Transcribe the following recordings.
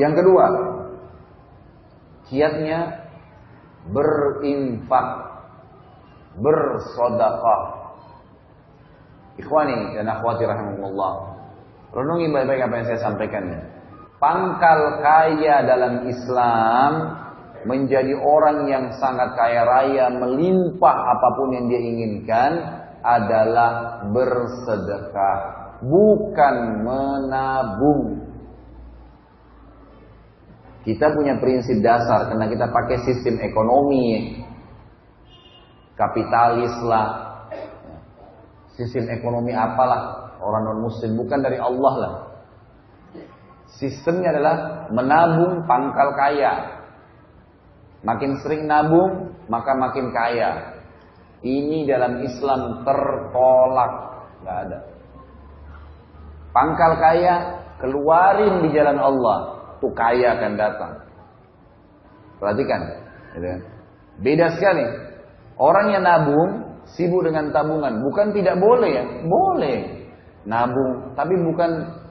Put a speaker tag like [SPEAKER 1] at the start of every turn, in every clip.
[SPEAKER 1] Yang kedua, kiatnya berinfak, bersedekah. Ikhwani dan akhwati rahimakumullah, renungi baik-baik apa yang saya sampaikan. Pangkal kaya dalam Islam menjadi orang yang sangat kaya raya, melimpah apapun yang dia inginkan adalah bersedekah, bukan menabung. Kita punya prinsip dasar karena kita pakai sistem ekonomi kapitalis lah, sistem ekonomi apalah, orang non muslim, bukan dari Allah lah. Sistemnya adalah menabung pangkal kaya. Makin sering nabung, maka makin kaya. Ini dalam Islam tertolak, nggak ada. Pangkal kaya keluarin di jalan Allah, tuh kaya akan datang. Perhatikan, beda sekali. Orang yang nabung sibuk dengan tabungan, bukan tidak boleh ya, boleh nabung, tapi bukan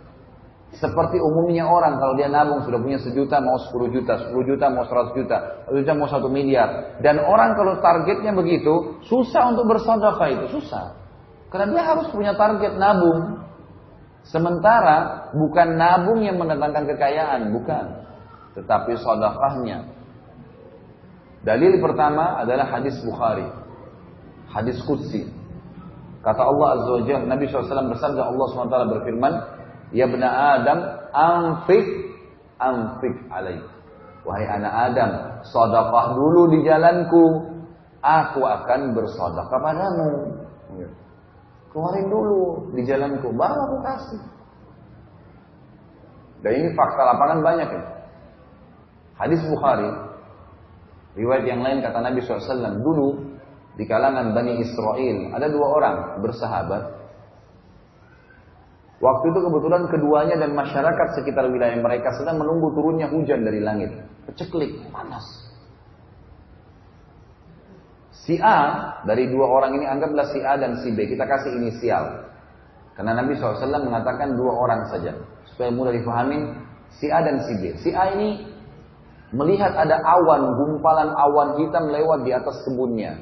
[SPEAKER 1] seperti umumnya orang kalau dia nabung sudah punya 1 juta mau 10 juta, 10 juta mau 100 juta, 1 juta mau 1 miliar. Dan orang kalau targetnya begitu, susah untuk bersedekah, itu susah. Karena dia harus punya target nabung. Sementara bukan nabung yang mendatangkan kekayaan, bukan. Tetapi sedekahnya. Dalil pertama adalah hadis Bukhari. Hadis Qudsi. Kata Allah Azza wa Jalla, Nabi SAW bersabda, Allah SWT berfirman, Ya bena Adam, anfik alaih. Wahai anak Adam, sedekah dulu di jalanku, aku akan bersedekah padamu. Keluarin dulu di jalanku, baru aku kasih. Dan ini fakta lapangan banyak ya. Hadis Bukhari, riwayat yang lain kata Nabi SAW, dulu di kalangan Bani Israel ada 2 orang bersahabat. Waktu itu kebetulan keduanya dan masyarakat sekitar wilayah mereka sedang menunggu turunnya hujan dari langit. Peceklik, panas. Si A, dari 2 orang ini anggaplah si A dan si B. Kita kasih inisial. Karena Nabi SAW mengatakan 2 orang saja. Supaya mudah dipahamin, si A dan si B. Si A ini melihat ada awan, gumpalan awan hitam lewat di atas kebunnya.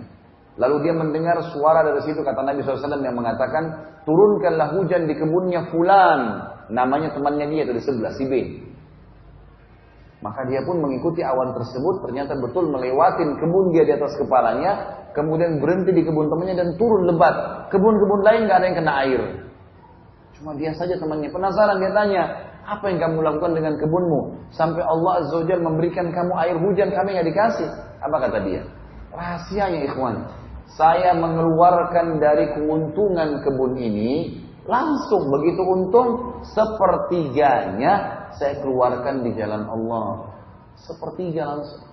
[SPEAKER 1] Lalu dia mendengar suara dari situ, kata Nabi SAW yang mengatakan, turunkanlah hujan di kebunnya fulan. Namanya temannya dia dari sebelah, si B. Maka dia pun mengikuti awan tersebut, ternyata betul melewatin kebun dia di atas kepalanya, kemudian berhenti di kebun temannya dan turun lebat. Kebun-kebun lain gak ada yang kena air. Cuma dia saja temannya. Penasaran, dia tanya, apa yang kamu lakukan dengan kebunmu? Sampai Allah Azza wa Jalla memberikan kamu air hujan, kami gak dikasih. Apa kata dia? Rahasianya ikhwan, saya mengeluarkan dari keuntungan kebun ini, langsung begitu untung, sepertiganya saya keluarkan di jalan Allah. Sepertiga langsung.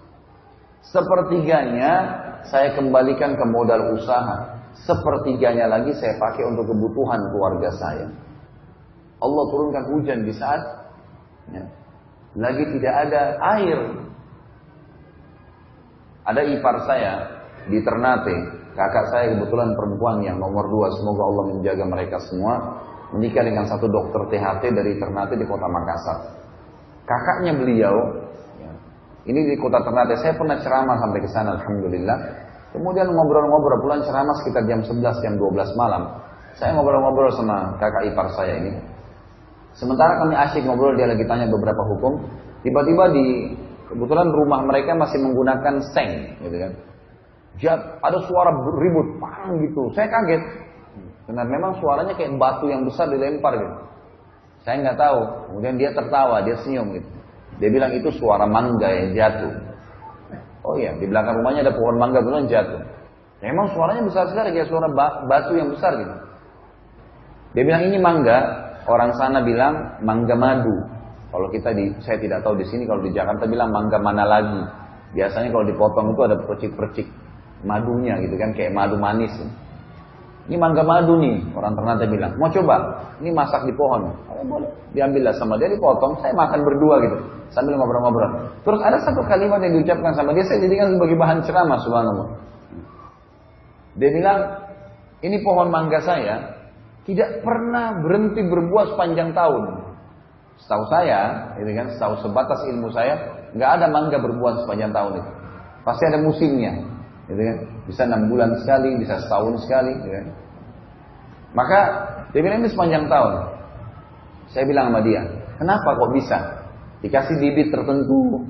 [SPEAKER 1] Sepertiganya saya kembalikan ke modal usaha. Sepertiganya lagi saya pakai untuk kebutuhan keluarga saya. Allah turunkan hujan di saat lagi tidak ada air. Ada ipar saya di Ternate. Kakak saya kebetulan perempuan yang nomor 2, semoga Allah menjaga mereka semua, menikah dengan satu dokter THT dari Ternate di kota Makassar. Kakaknya beliau, ini di kota Ternate, saya pernah ceramah sampai ke sana, alhamdulillah. Kemudian ngobrol-ngobrol, pulang ceramah sekitar jam 11, jam 12 malam. Saya ngobrol-ngobrol sama kakak ipar saya ini. Sementara kami asyik ngobrol, dia lagi tanya beberapa hukum. Tiba-tiba kebetulan rumah mereka masih menggunakan seng, gitu kan. Ada suara ribut, parang gitu. Saya kaget. Karena memang suaranya kayak batu yang besar dilempar gitu. Saya nggak tahu. Kemudian dia tertawa, dia senyum gitu. Dia bilang itu suara mangga yang jatuh. Oh iya, di belakang rumahnya ada pohon mangga beneran jatuh. Memang suaranya besar sekali, kayak suara batu yang besar gitu. Dia bilang ini mangga. Orang sana bilang mangga madu. Kalau saya tidak tahu di sini. Kalau di Jakarta bilang mangga mana lagi. Biasanya kalau dipotong itu ada percik-percik madunya gitu kan, kayak madu manis. Ini mangga madu nih, orang Ternate bilang. Mau coba? Ini masak di pohon. Oh, boleh. Diambillah sama dia, dipotong. Saya makan berdua gitu, sambil ngobrol-ngobrol. Terus ada satu kalimat yang diucapkan sama dia, saya jadikan sebagai bahan ceramah, subhanallah. Dia bilang, ini pohon mangga saya tidak pernah berhenti berbuah sepanjang tahun. Setahu saya, gitu kan, setahu sebatas ilmu saya, nggak ada mangga berbuah sepanjang tahun itu. Pasti ada musimnya, gitu kan. Bisa 6 bulan sekali, bisa setahun sekali, gitu kan. Maka dia bilang ini sepanjang tahun. Saya bilang sama dia, kenapa kok bisa? Dikasih bibit tertentu,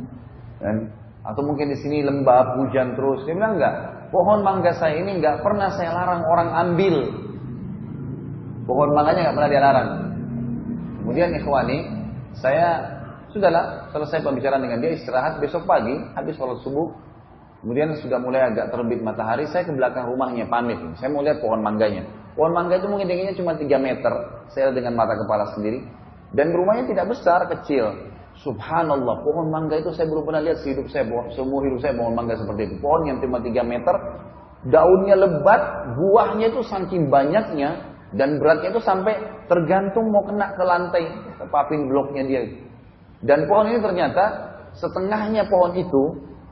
[SPEAKER 1] kan? Atau mungkin di sini lembab, hujan terus. Dia bilang enggak. Pohon mangga saya ini enggak pernah saya larang orang ambil. Pohon mangganya enggak pernah dia larang. Kemudian ikhwani, saya sudahlah selesai pembicaraan dengan dia, istirahat. Besok pagi habis sholat subuh, kemudian sudah mulai agak terbit matahari, saya ke belakang rumahnya pamit. Saya mau lihat pohon mangganya. Pohon mangga itu mungkin tingginya cuma 3 meter. Saya lihat dengan mata kepala sendiri. Dan rumahnya tidak besar, kecil. Subhanallah, pohon mangga itu saya belum pernah lihat sehidup saya, semua hidup saya pohon mangga seperti itu. Pohon yang cuma 3 meter, daunnya lebat, buahnya itu saking banyaknya, dan beratnya itu sampai tergantung mau kena ke lantai, ke paving bloknya dia. Dan pohon ini ternyata setengahnya pohon itu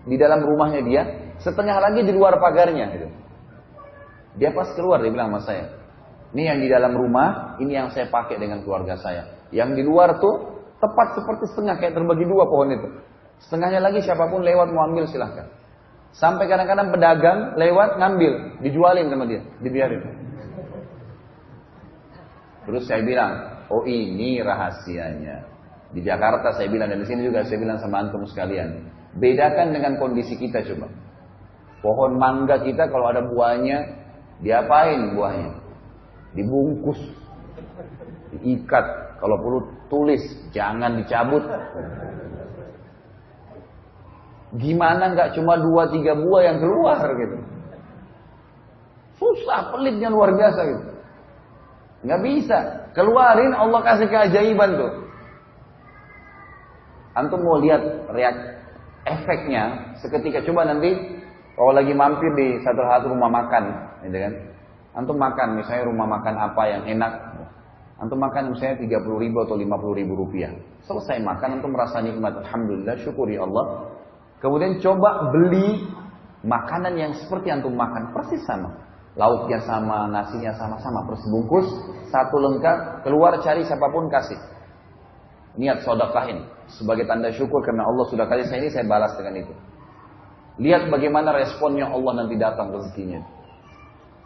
[SPEAKER 1] di dalam rumahnya dia, setengah lagi di luar pagarnya. Gitu. Dia pas keluar, dia bilang sama saya, ini yang di dalam rumah, ini yang saya pakai dengan keluarga saya. Yang di luar tuh tepat seperti setengah, kayak terbagi 2 pohon itu. Setengahnya lagi siapapun lewat mau ambil silahkan. Sampai kadang-kadang pedagang lewat ngambil, dijualin sama dia, dibiarin. Terus saya bilang, oh ini rahasianya. Di Jakarta saya bilang, dan di sini juga saya bilang sama antum sekalian. Bedakan dengan kondisi kita coba. Pohon mangga kita kalau ada buahnya, diapain buahnya? Dibungkus, diikat. Kalau perlu tulis, jangan dicabut. Gimana nggak cuma 2-3 buah yang keluar gitu? Susah, pelitnya luar biasa gitu. Nggak bisa. Keluarin, Allah kasih keajaiban tuh. Antum mau lihat efeknya seketika. Coba nanti kalau lagi mampir di satu rumah makan, gitu kan? Antum makan, misalnya rumah makan apa yang enak. Antum makan misalnya 30.000 atau 50.000 rupiah. Selesai makan, antum merasa nikmat. Alhamdulillah, syukuri Allah. Kemudian coba beli makanan yang seperti antum makan. Persis sama. Lauknya sama, nasinya sama-sama. Persis bungkus, satu lengkap. Keluar cari siapapun kasih. Niat sedekahin. Sebagai tanda syukur karena Allah sudah kasih saya ini, saya balas dengan itu. Lihat bagaimana responnya Allah nanti datang rezekinya.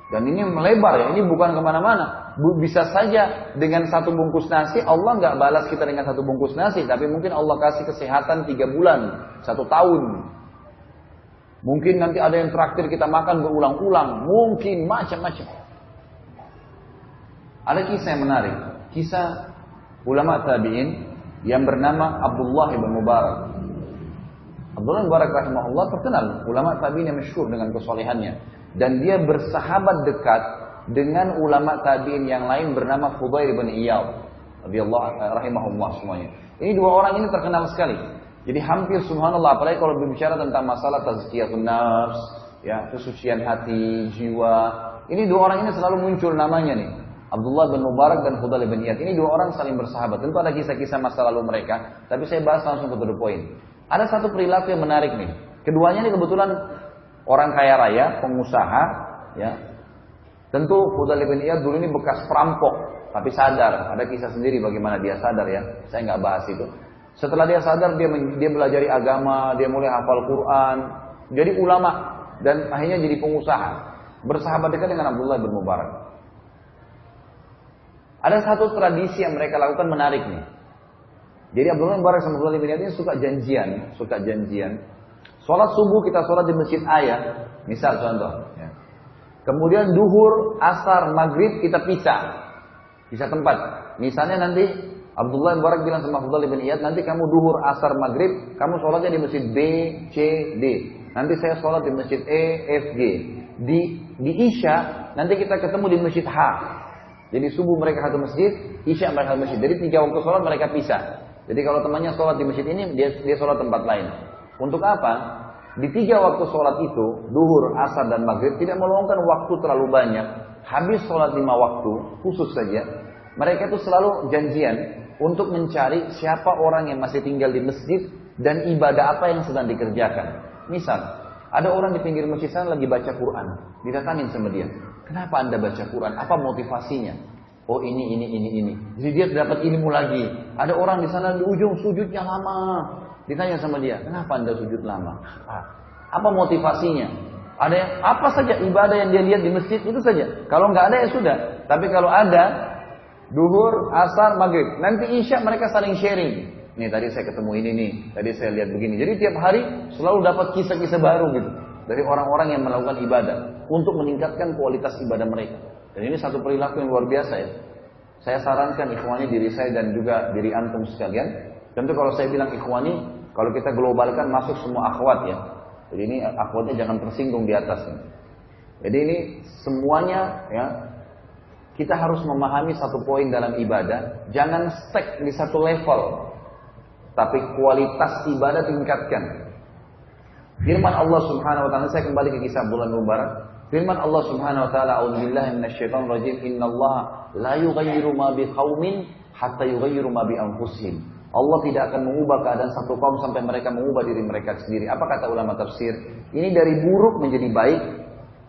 [SPEAKER 1] Dan ini melebar ya, ini bukan kemana-mana. Bisa saja dengan 1 bungkus nasi, Allah nggak balas kita dengan 1 bungkus nasi, tapi mungkin Allah kasih kesehatan 3 bulan, 1 tahun. Mungkin nanti ada yang traktir kita makan berulang-ulang, mungkin macam-macam. Ada kisah yang menarik, kisah ulama tabi'in yang bernama Abdullah ibn Mubarak. Abdullah ibn Mubarak rahimahullah terkenal ulama tabi'in yang masyhur dengan kesolehannya. Dan dia bersahabat dekat dengan ulama tabi'in yang lain bernama Fudail bin Iyad rahimahullah semuanya. Ini 2 orang ini terkenal sekali. Jadi hampir subhanallah, apalagi kalau berbicara tentang masalah tazkiyatun nafs, ya, kesucian hati, jiwa. Ini 2 orang ini selalu muncul namanya nih. Abdullah bin Mubarak dan Fudail bin Iyad. Ini 2 orang saling bersahabat. Tentu ada kisah-kisah masa lalu mereka, tapi saya bahas langsung ke the point. Ada satu perilaku yang menarik nih. Keduanya ini kebetulan orang kaya raya, pengusaha, ya. Tentu Fudail bin Iyad dulu ini bekas perampok, tapi sadar. Ada kisah sendiri bagaimana dia sadar ya. Saya nggak bahas itu. Setelah dia sadar, dia belajari agama, dia mulai hafal Quran, jadi ulama dan akhirnya jadi pengusaha. Bersahabat dekat dengan Abdullah bin Mubarak. Ada satu tradisi yang mereka lakukan menarik nih. Jadi Abdullah bin Mubarak sama Fudail bin Iyad ini suka janjian. Sholat subuh kita sholat di masjid A, misal contoh. Ya. Kemudian duhur, asar, maghrib kita pisah tempat. Misalnya nanti Abdullah bin Mubarak bilang sama Fudail bin Iyad, nanti kamu duhur, asar, maghrib, kamu sholatnya di masjid B, C, D. Nanti saya sholat di masjid E, F, G. Di Isya, nanti kita ketemu di masjid H. Jadi subuh mereka satu masjid, Isya mereka satu masjid. Jadi 3 waktu sholat mereka pisah. Jadi kalau temannya sholat di masjid ini, dia sholat tempat lain. Untuk apa? Di 3 waktu sholat itu, duhur, asar, dan maghrib, tidak meluangkan waktu terlalu banyak. Habis sholat 5 waktu, khusus saja, mereka itu selalu janjian untuk mencari siapa orang yang masih tinggal di masjid dan ibadah apa yang sedang dikerjakan. Misal, ada orang di pinggir masjid sana lagi baca Quran, didatangin sama dia. Kenapa anda baca Quran? Apa motivasinya? Oh ini. Jadi dia dapat ilmu lagi. Ada orang di sana di ujung sujudnya lama. Ditanya sama dia, kenapa anda sujud lama? Apa motivasinya? Ada yang, apa saja ibadah yang dia lihat di masjid itu saja. Kalau nggak ada ya sudah. Tapi kalau ada, duhur, asar, maghrib. Nanti isya mereka saling sharing. Nih tadi saya ketemu ini nih, tadi saya lihat begini. Jadi tiap hari selalu dapat kisah-kisah baru gitu. Dari orang-orang yang melakukan ibadah. Untuk meningkatkan kualitas ibadah mereka. Dan ini satu perilaku yang luar biasa ya. Saya sarankan ikhwani diri saya dan juga diri antum sekalian. Tentu kalau saya bilang ikhwani, kalau kita globalkan masuk semua akhwat ya. Jadi ini akhwatnya jangan tersinggung di atasnya. Jadi ini semuanya ya. Kita harus memahami satu poin dalam ibadah. Jangan stuck di satu level. Tapi kualitas ibadah tingkatkan. Firman Allah subhanahu wa ta'ala. Saya kembali ke kisah Abdullah bin Mubarak. Firman Allah subhanahu wa ta'ala. A'udzubillahi minasyaitonir rajim. Innallaha la yughayyiru ma biqaumin hatta yughayyiru ma bi anfusihim. Allah tidak akan mengubah keadaan satu kaum sampai mereka mengubah diri mereka sendiri. Apa kata ulama tafsir? Ini dari buruk menjadi baik.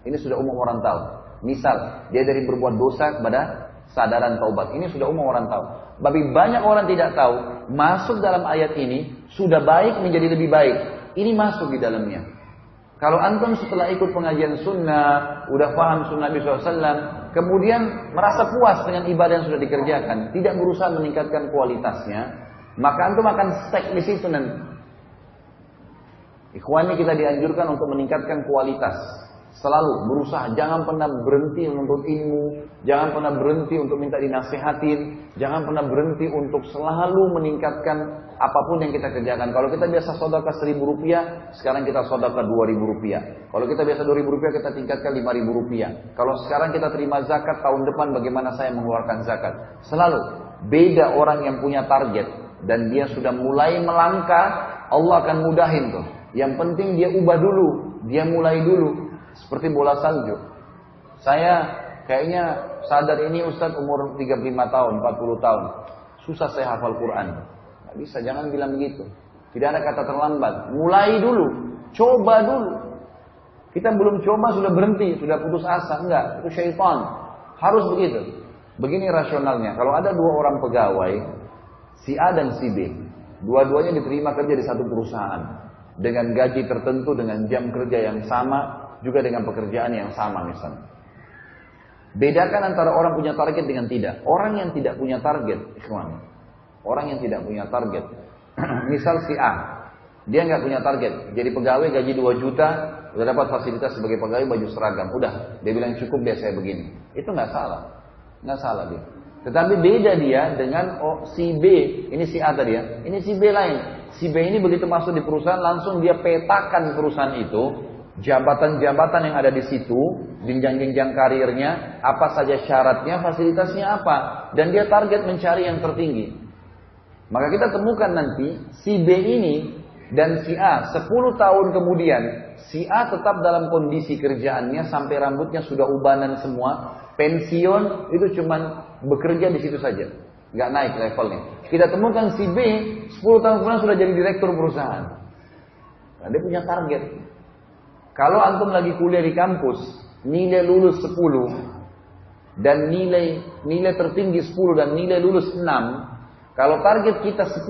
[SPEAKER 1] Ini sudah umum orang tahu. Misal, dia dari berbuat dosa kepada sadaran taubat. Ini sudah umum orang tahu. Tapi banyak orang tidak tahu. Masuk dalam ayat ini, sudah baik menjadi lebih baik. Ini masuk di dalamnya. Kalau antum setelah ikut pengajian sunnah, udah paham sunnah Nabi SAW, kemudian merasa puas dengan ibadah yang sudah dikerjakan, tidak berusaha meningkatkan kualitasnya, maka antum akan stuck di situ nanti. Ikhwani, kita dianjurkan untuk meningkatkan kualitas. Selalu berusaha, jangan pernah berhenti menuntut ilmu, jangan pernah berhenti untuk minta dinasihatin, jangan pernah berhenti untuk selalu meningkatkan apapun yang kita kerjakan. Kalau kita biasa sedekah 1.000 rupiah, sekarang kita sedekah 2.000 rupiah. Kalau kita biasa 2.000 rupiah, kita tingkatkan 5.000 rupiah. Kalau sekarang kita terima zakat, tahun depan bagaimana saya mengeluarkan zakat. Selalu, beda orang yang punya target dan dia sudah mulai melangkah, Allah akan mudahin tuh. Yang penting dia ubah dulu, dia mulai dulu. Seperti bola salju. Saya kayaknya sadar ini Ustaz umur 35 tahun, 40 tahun. Susah saya hafal Quran. Nggak bisa, jangan bilang begitu. Tidak ada kata terlambat. Mulai dulu, coba dulu. Kita belum coba sudah berhenti, sudah putus asa. Enggak, itu syaitan. Harus begitu. Begini rasionalnya. Kalau ada dua orang pegawai, si A dan si B. Dua-duanya diterima kerja di satu perusahaan. Dengan gaji tertentu, dengan jam kerja yang sama, juga dengan pekerjaan yang sama misalnya. Bedakan antara orang punya target dengan tidak. Orang yang tidak punya target, ikhwan. Orang yang tidak punya target. Misal si A, dia nggak punya target. Jadi pegawai gaji 2 juta, udah dapat fasilitas sebagai pegawai baju seragam. Udah, dia bilang cukup deh saya begini. Itu nggak salah. Nggak salah dia. Tetapi beda dia dengan si B. Ini si A tadi ya. Ini si B lain. Si B ini begitu masuk di perusahaan, langsung dia petakan perusahaan itu. Jabatan-jabatan yang ada di situ, jenjang-jenjang karirnya, apa saja syaratnya, fasilitasnya apa, dan dia target mencari yang tertinggi. Maka kita temukan nanti si B ini dan si A 10 tahun kemudian, si A tetap dalam kondisi kerjaannya sampai rambutnya sudah ubanan semua, pensiun itu cuman bekerja di situ saja, nggak naik levelnya. Kita temukan si B 10 tahun kemudian sudah jadi direktur perusahaan. Nah, dia punya target. Kalau antum lagi kuliah di kampus, nilai lulus 10 dan nilai tertinggi 10 dan nilai lulus 6, kalau target kita 10,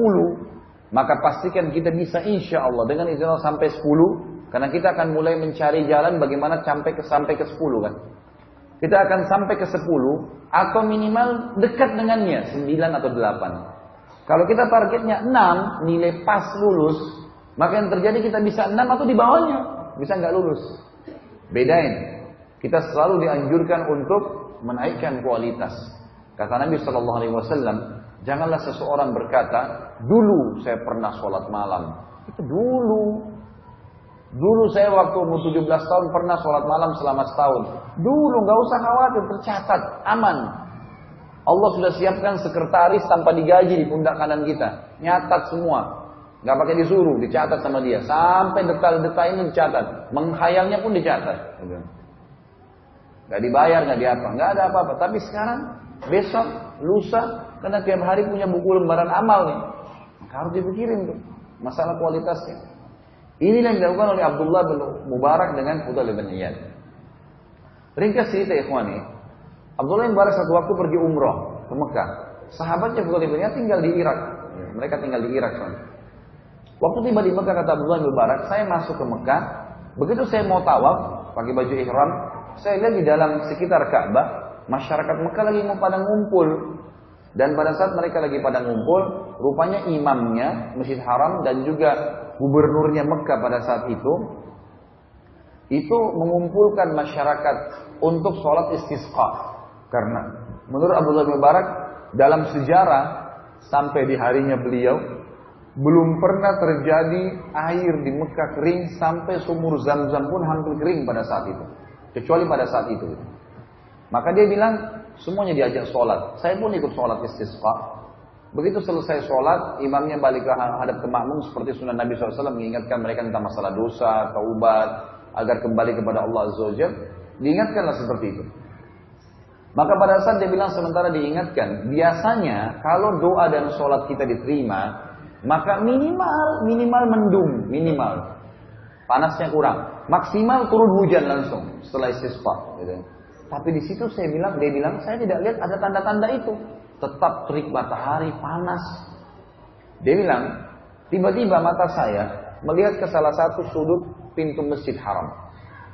[SPEAKER 1] maka pastikan kita bisa insya Allah dengan izin Allah sampai 10, karena kita akan mulai mencari jalan bagaimana sampai ke 10 kan. Kita akan sampai ke 10 atau minimal dekat dengannya 9 atau 8. Kalau kita targetnya 6, nilai pas lulus, maka yang terjadi kita bisa 6 atau di bawahnya. Bisa nggak lulus. Bedain. Kita selalu dianjurkan untuk menaikkan kualitas. Kata Nabi SAW, janganlah seseorang berkata, dulu saya pernah sholat malam. Itu dulu. Dulu saya waktu umur 17 tahun pernah sholat malam selama setahun. Dulu, nggak usah khawatir, tercatat, aman. Allah sudah siapkan sekretaris tanpa digaji di pundak kanan kita. Nyatat semua. Gak pakai disuruh, dicatat sama dia. Sampai detail-detailnya dicatat. Menghayalnya pun dicatat. Gak dibayar, gak diapa. Gak ada apa-apa. Tapi sekarang, besok, lusa, karena tiap hari punya buku lembaran amal nih. Harus dipikirin tuh. Masalah kualitasnya. Inilah yang dilakukan oleh Abdullah bin Mubarak dengan Fudail bin Iyad. Ringkas cerita ikhwani. Abdullah bin Mubarak satu waktu pergi umroh ke Mekah. Sahabatnya Abdullah tinggal di Irak. Mereka tinggal di Irak soalnya. Waktu tiba di Mekah, kata Abdullah bin Mubarak, saya masuk ke Mekah. Begitu saya mau tawaf, pakai baju ihram, saya lihat di dalam sekitar Ka'bah, masyarakat Mekah lagi mau pada ngumpul. Dan pada saat mereka lagi pada ngumpul, rupanya imamnya Masjid Haram dan juga gubernurnya Mekah pada saat itu mengumpulkan masyarakat untuk sholat istisqa. Karena menurut Abdullah bin Mubarak, dalam sejarah sampai di harinya beliau, belum pernah terjadi air di Mekah kering sampai sumur Zam-Zam pun hampir kering pada saat itu. Kecuali pada saat itu. Maka dia bilang, semuanya diajak sholat. Saya pun ikut sholat istisqa. Begitu selesai sholat, imamnya balik ke hadap ke makmum seperti sunnah Nabi SAW, mengingatkan mereka tentang masalah dosa, taubat, agar kembali kepada Allah Azza wa Jalla. Diingatkanlah seperti itu. Maka pada saat dia bilang sementara diingatkan, biasanya kalau doa dan sholat kita diterima, maka minimal mendung, minimal. Panasnya kurang, maksimal turun hujan langsung setelah istisqa. Gitu. Tapi di situ dia bilang, saya tidak lihat ada tanda-tanda itu. Tetap terik matahari, panas. Dia bilang, tiba-tiba mata saya melihat ke salah satu sudut pintu Masjid Haram.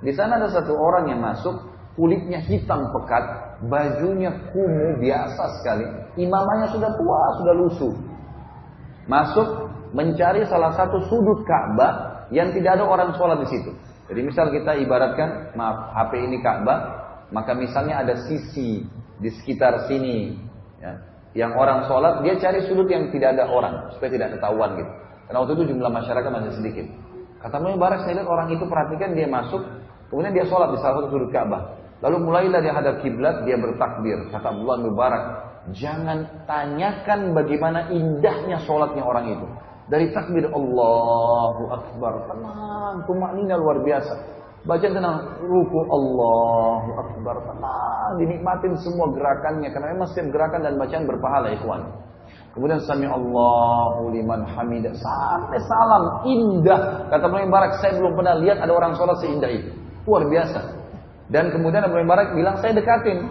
[SPEAKER 1] Di sana ada satu orang yang masuk, kulitnya hitam pekat, bajunya kumuh biasa sekali. Imamanya sudah tua, sudah lusuh. Masuk mencari salah satu sudut Ka'bah yang tidak ada orang sholat di situ. Jadi misal kita ibaratkan, maaf, HP ini Ka'bah, maka misalnya ada sisi di sekitar sini, ya, yang orang sholat, dia cari sudut yang tidak ada orang supaya tidak ketahuan gitu. Karena waktu itu jumlah masyarakat masih sedikit. Kata Ibnu Mubarak, saya lihat orang itu, perhatikan dia masuk, kemudian dia sholat di salah satu sudut Ka'bah. Lalu mulailah dia hadap kiblat, dia bertakbir. Kata Abdullah bin Mubarak, jangan tanyakan bagaimana indahnya sholatnya orang itu. Dari takbir Allahu Akbar, tenang, tumaknina luar biasa. Baca tenang, ruku Allahu Akbar, tenang, dinikmatin semua gerakannya. Karena memang setiap gerakan dan bacaan berpahala, ikhwan. Kemudian sami Allahu liman hamidah, sampai salam, indah. Kata Ibnu Mubarak, saya belum pernah lihat ada orang sholat seindah itu. Luar biasa. Dan kemudian Ibnu Mubarak bilang, saya dekatin.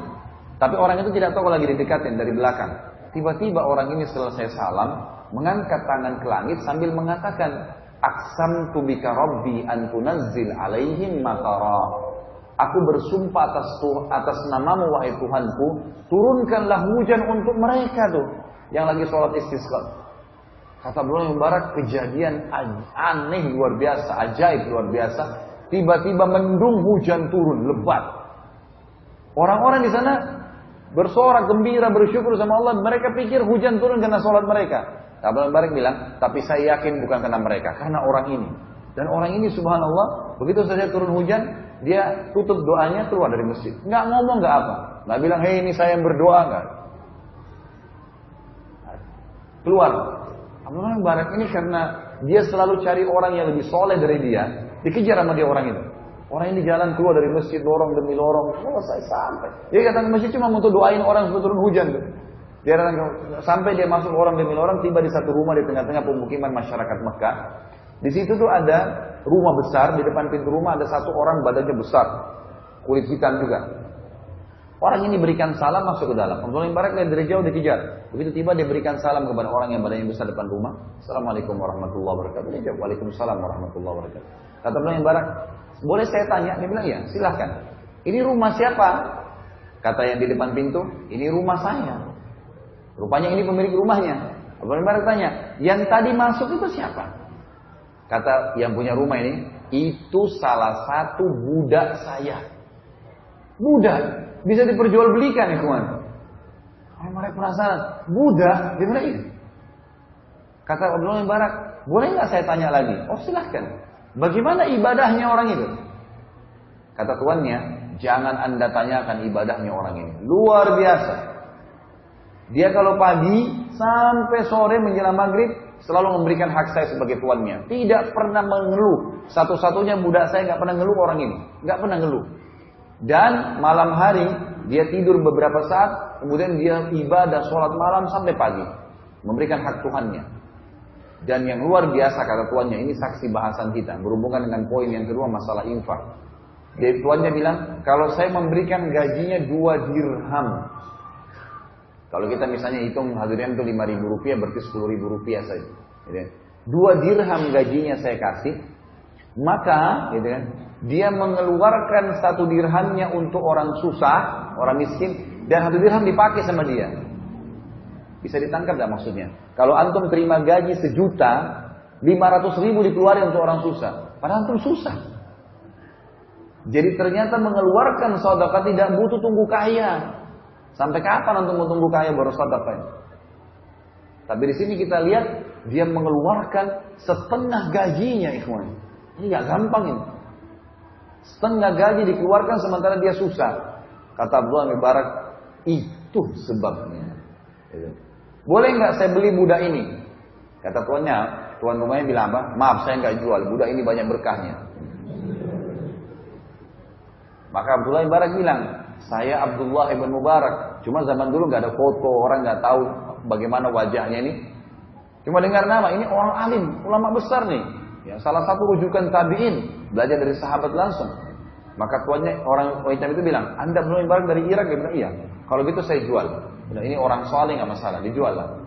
[SPEAKER 1] Tapi orang itu tidak tahu lagi didekatin dari belakang. Tiba-tiba orang ini selesai salam, mengangkat tangan ke langit sambil mengatakan, aqsamtu bika rabbi an tunazzil alaihim matara. Aku bersumpah atas namamu wahai Tuhanku, turunkanlah hujan untuk mereka tuh yang lagi sholat istisqa. Kata Ibnu Mubarak, kejadian aneh luar biasa, ajaib luar biasa. Tiba-tiba mendung, hujan turun lebat. Orang-orang di sana bersorak gembira, bersyukur sama Allah. Mereka pikir hujan turun karena sholat mereka. Ibnu Mubarak bilang, tapi saya yakin bukan karena mereka, karena orang ini. Dan orang ini subhanallah, begitu saja turun hujan, dia tutup doanya, keluar dari masjid. Nggak ngomong, nggak apa. Nggak bilang, hei ini saya yang berdoa, nggak. Keluar. Abdullah bin Mubarak ini karena dia selalu cari orang yang lebih soleh dari dia, dikejar sama dia orang itu. Orang ini jalan keluar dari masjid, lorong demi lorong, selesai sampai. Dia datang ke masjid cuma untuk doain orang sebelum turun hujan tuh. Dia datang sampai dia masuk orang demi orang, tiba di satu rumah di tengah-tengah pemukiman masyarakat Mekah. Di situ tuh ada rumah besar, di depan pintu rumah ada satu orang badannya besar, kulit hitam juga. Orang ini berikan salam masuk ke dalam. Abdullah bin Mubarak dari jauh dikejar. Begitu tiba dia berikan salam kepada orang yang badannya besar depan rumah. Assalamualaikum warahmatullahi wabarakatuh. Dia jawab, Waalaikumsalam warahmatullahi wabarakatuh. Kata Abdullah bin Mubarak, boleh saya tanya? Dia bilang, ya silahkan. Ini rumah siapa? Kata yang di depan pintu, ini rumah saya. Rupanya ini pemilik rumahnya. Abdullah bin Mubarak tanya, yang tadi masuk itu siapa? Kata yang punya rumah ini, itu salah satu budak saya. Budak bisa diperjualbelikan ya kawan. Kalau mereka penasaran, budak, dia bilang ini. Kata Abdullah bin Mubarak, boleh nggak saya tanya lagi? Oh silahkan. Bagaimana ibadahnya orang itu? Kata tuannya, jangan anda tanyakan ibadahnya orang ini. Luar biasa. Dia kalau pagi sampai sore menjelang maghrib selalu memberikan hak saya sebagai tuannya. Tidak pernah mengeluh. Satu-satunya budak saya nggak pernah ngeluh orang ini. Nggak pernah ngeluh. Dan malam hari dia tidur beberapa saat, kemudian dia ibadah sholat malam sampai pagi, memberikan hak Tuhannya. Dan yang luar biasa kata tuannya, ini saksi bahasan kita berhubungan dengan poin yang kedua masalah infak. Dia tuannya bilang, kalau saya memberikan gajinya 2 dirham. Kalau kita misalnya hitung hadirin itu 5.000 rupiah, berarti 10.000 rupiah saja. 2 dirham gajinya saya kasih, maka gitu kan, dia mengeluarkan 1 dirhamnya untuk orang susah, orang miskin, dan 1 dirham dipakai sama dia. Bisa ditangkap gak maksudnya? Kalau antum terima gaji 1 juta, 500.000 dikeluarin untuk orang susah. Padahal antum susah. Jadi ternyata mengeluarkan sedekah tidak butuh tunggu kaya. Sampai kapan antum mau tunggu kaya baru sedekah? Tapi di sini kita lihat dia mengeluarkan setengah gajinya, ikhwan. Ini gak gampang ini. Setengah gaji dikeluarkan sementara dia susah. Kata Abdullah bin Mubarak, itu sebabnya. Boleh nggak saya beli budak ini? Kata tuannya, tuan rumahnya bilang apa? Maaf, saya nggak jual. Budak ini banyak berkahnya. Maka Abdullah bin Mubarak bilang, saya Abdullah bin Mubarak. Cuma zaman dulu nggak ada foto, orang nggak tahu bagaimana wajahnya ini. Cuma dengar nama, ini orang alim, ulama besar nih. Ya, salah satu rujukan tabi'in, belajar dari sahabat langsung. Maka tuannya orang hitam itu bilang, Anda belum barang dari Irak? Dia bilang, iya. Kalau gitu saya jual. Bilang, ini orang soleh nggak masalah, dijual lah.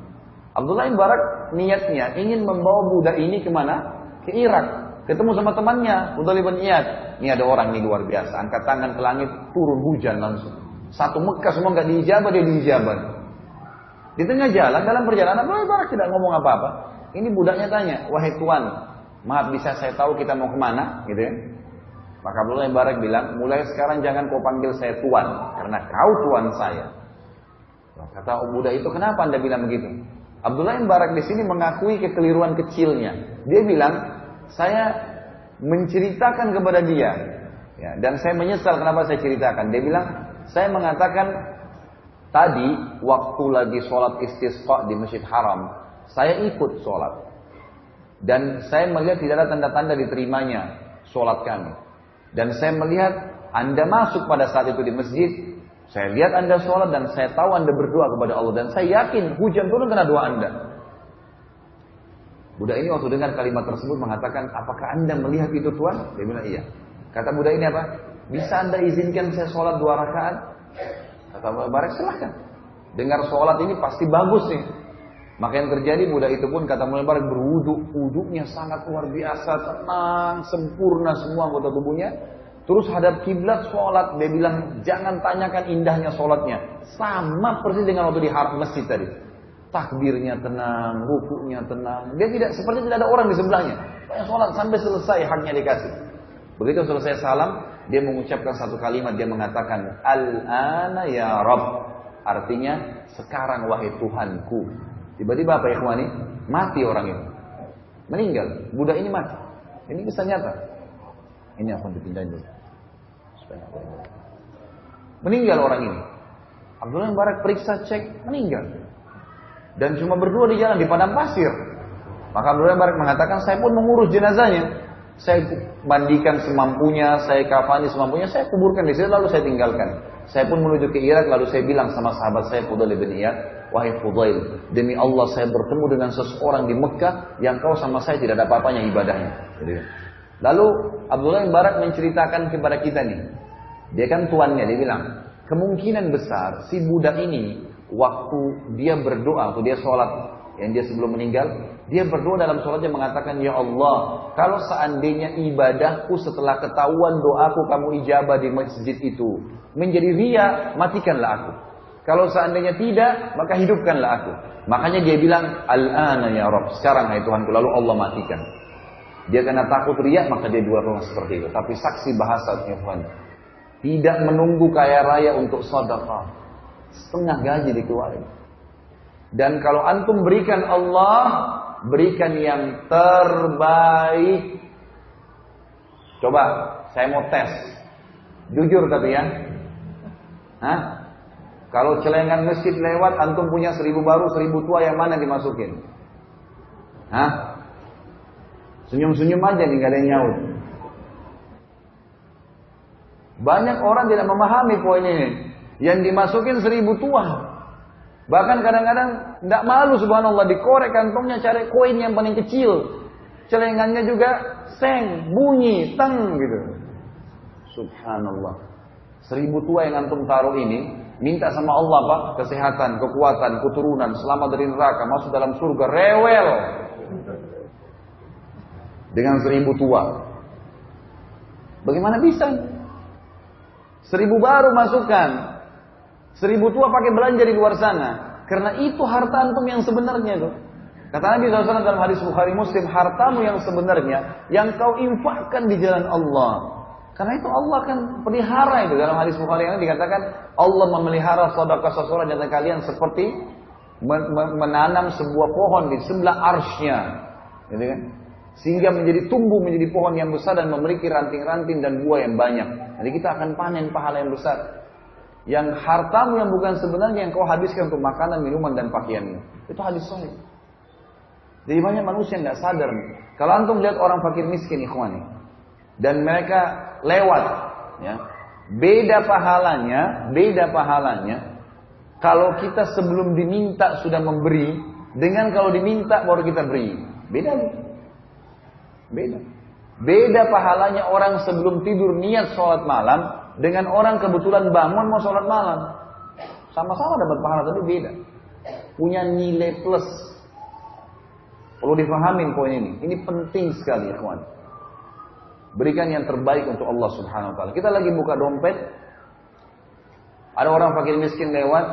[SPEAKER 1] Abdullah bin Mubarak niatnya ingin membawa budak ini kemana? Ke Irak. Ketemu sama temannya, Fudhal bin Iyad. Ini ada orang nih luar biasa, angkat tangan ke langit, turun hujan langsung. Satu Mekah semua nggak diijabah, dia diijabah. Di tengah jalan, dalam perjalanan, Abdullah bin Mubarak tidak ngomong apa-apa. Ini budaknya tanya, wahai tuan, maaf bisa saya tahu kita mau kemana? Gitu ya. Maka Abdullah bin Mubarak bilang, mulai sekarang jangan kau panggil saya tuan, karena kau tuan saya. Kata budak itu, kenapa Anda bilang begitu? Abdullah bin Mubarak di sini mengakui kekeliruan kecilnya. Dia bilang, saya menceritakan kepada dia, ya, dan saya menyesal kenapa saya ceritakan. Dia bilang, saya mengatakan tadi waktu lagi sholat istisqa di Masjid Haram, saya ikut sholat. Dan saya melihat tidak ada tanda-tanda diterimanya sholat kami. Dan saya melihat Anda masuk pada saat itu di masjid. Saya lihat Anda sholat dan saya tahu Anda berdoa kepada Allah. Dan saya yakin hujan turun karena doa Anda. Budak ini waktu dengar kalimat tersebut mengatakan, apakah Anda melihat itu Tuhan? Dia bilang iya. Kata budak ini apa? Bisa Anda izinkan saya sholat 2 rakaat? Kata Mubarak, silahkan. Dengar sholat ini pasti bagus nih. Maka yang terjadi budak itu pun kata Mubarak berwudu. Wudunya sangat luar biasa, tenang, sempurna semua anggota tubuhnya. Terus hadap kiblat sholat. Dia bilang, jangan tanyakan indahnya sholatnya. Sama persis dengan waktu di masjid tadi. Takbirnya tenang, rukuknya tenang. Dia tidak seperti tidak ada orang di sebelahnya. Banyak sholat sampai selesai haknya dikasih. Begitu selesai salam, dia mengucapkan satu kalimat. Dia mengatakan, Al-ana ya Rabb. Artinya, sekarang wahai Tuhanku. Tiba-tiba apa ya ikhwani? Mati orang itu. Meninggal. Budak ini mati. Ini bisa nyata. Ini akan dipindahin dulu. Meninggal orang ini. Abdullah bin Mubarak periksa cek, meninggal. Dan cuma berdua di jalan di padang pasir. Maka Abdullah bin Mubarak mengatakan, saya pun mengurus jenazahnya. Saya mandikan semampunya, saya kafani semampunya, saya kuburkan di situ lalu saya tinggalkan. Saya pun menuju ke Irak lalu saya bilang sama sahabat saya Fudhal bin Iyad, wahai Fudhail, demi Allah saya bertemu dengan seseorang di Mekah yang kau sama saya tidak ada apa-apanya ibadahnya. Lalu Abdullah bin Mubarak menceritakan kepada kita nih. Dia kan tuannya, dia bilang, kemungkinan besar si budak ini waktu dia berdoa, waktu dia sholat, yang dia sebelum meninggal, dia berdoa dalam sholatnya mengatakan, ya Allah, kalau seandainya ibadahku setelah ketahuan doaku kamu ijabah di masjid itu menjadi riya, matikanlah aku. Kalau seandainya tidak, maka hidupkanlah aku. Makanya dia bilang, Al-ana ya Rabb, sekarang hai Tuhanku, lalu Allah matikan. Dia karena takut riya, maka dia dua rumah seperti itu. Tapi saksi bahasa Tuhan, tidak menunggu kaya raya untuk sedekah. Setengah gaji dikeluarin. Dan kalau antum berikan Allah, berikan yang terbaik. Coba, saya mau tes. Jujur tapi ya. Hah? Kalau celengan masjid lewat, antum punya 1000 baru, 1000 tua, yang mana dimasukin? Hah? Senyum-senyum aja nih, gak ada yang nyaut. Banyak orang tidak memahami poin ini. Yang dimasukin 1000 tua. Bahkan kadang-kadang tidak malu subhanallah, dikorek kantongnya cari koin yang paling kecil. Celengannya juga seng, bunyi, teng gitu. Subhanallah. 1000 tua yang antum taruh ini, minta sama Allah Pak, kesehatan, kekuatan, keturunan, selamat dari neraka, masuk dalam surga, rewel. Dengan 1000 tua. Bagaimana bisa? 1000 baru masukkan. 1000 tua pakai belanja di luar sana. Karena itu harta antum yang sebenarnya tuh. Kata Nabi SAW dalam hadis Bukhari Muslim, hartamu yang sebenarnya, yang kau infakkan di jalan Allah. Karena itu Allah kan pelihara itu. Dalam hadis Bukhari yang dikatakan, Allah memelihara sedekah seseorang di antara kalian seperti menanam sebuah pohon di sebelah arsy-Nya. Gitu kan? Sehingga menjadi tumbuh menjadi pohon yang besar dan memiliki ranting-ranting dan buah yang banyak. Jadi kita akan panen pahala yang besar. Yang hartamu yang bukan sebenarnya yang kau habiskan untuk makanan, minuman dan pakaianmu. Itu hadis sahih. Jadi banyak manusia yang nggak sadar. Kalau antum lihat orang fakir miskin ikhwani, dan mereka lewat, ya, beda pahalanya. Kalau kita sebelum diminta sudah memberi, dengan kalau diminta baru kita beri, beda. Beda pahalanya orang sebelum tidur niat sholat malam, dengan orang kebetulan bangun mau sholat malam. Sama-sama dapat pahala tapi beda. Punya nilai plus. Perlu difahamin poin ini. Ini penting sekali ya kawan. Berikan yang terbaik untuk Allah Subhanahu wa taala. Kita lagi buka dompet. Ada orang fakir miskin lewat,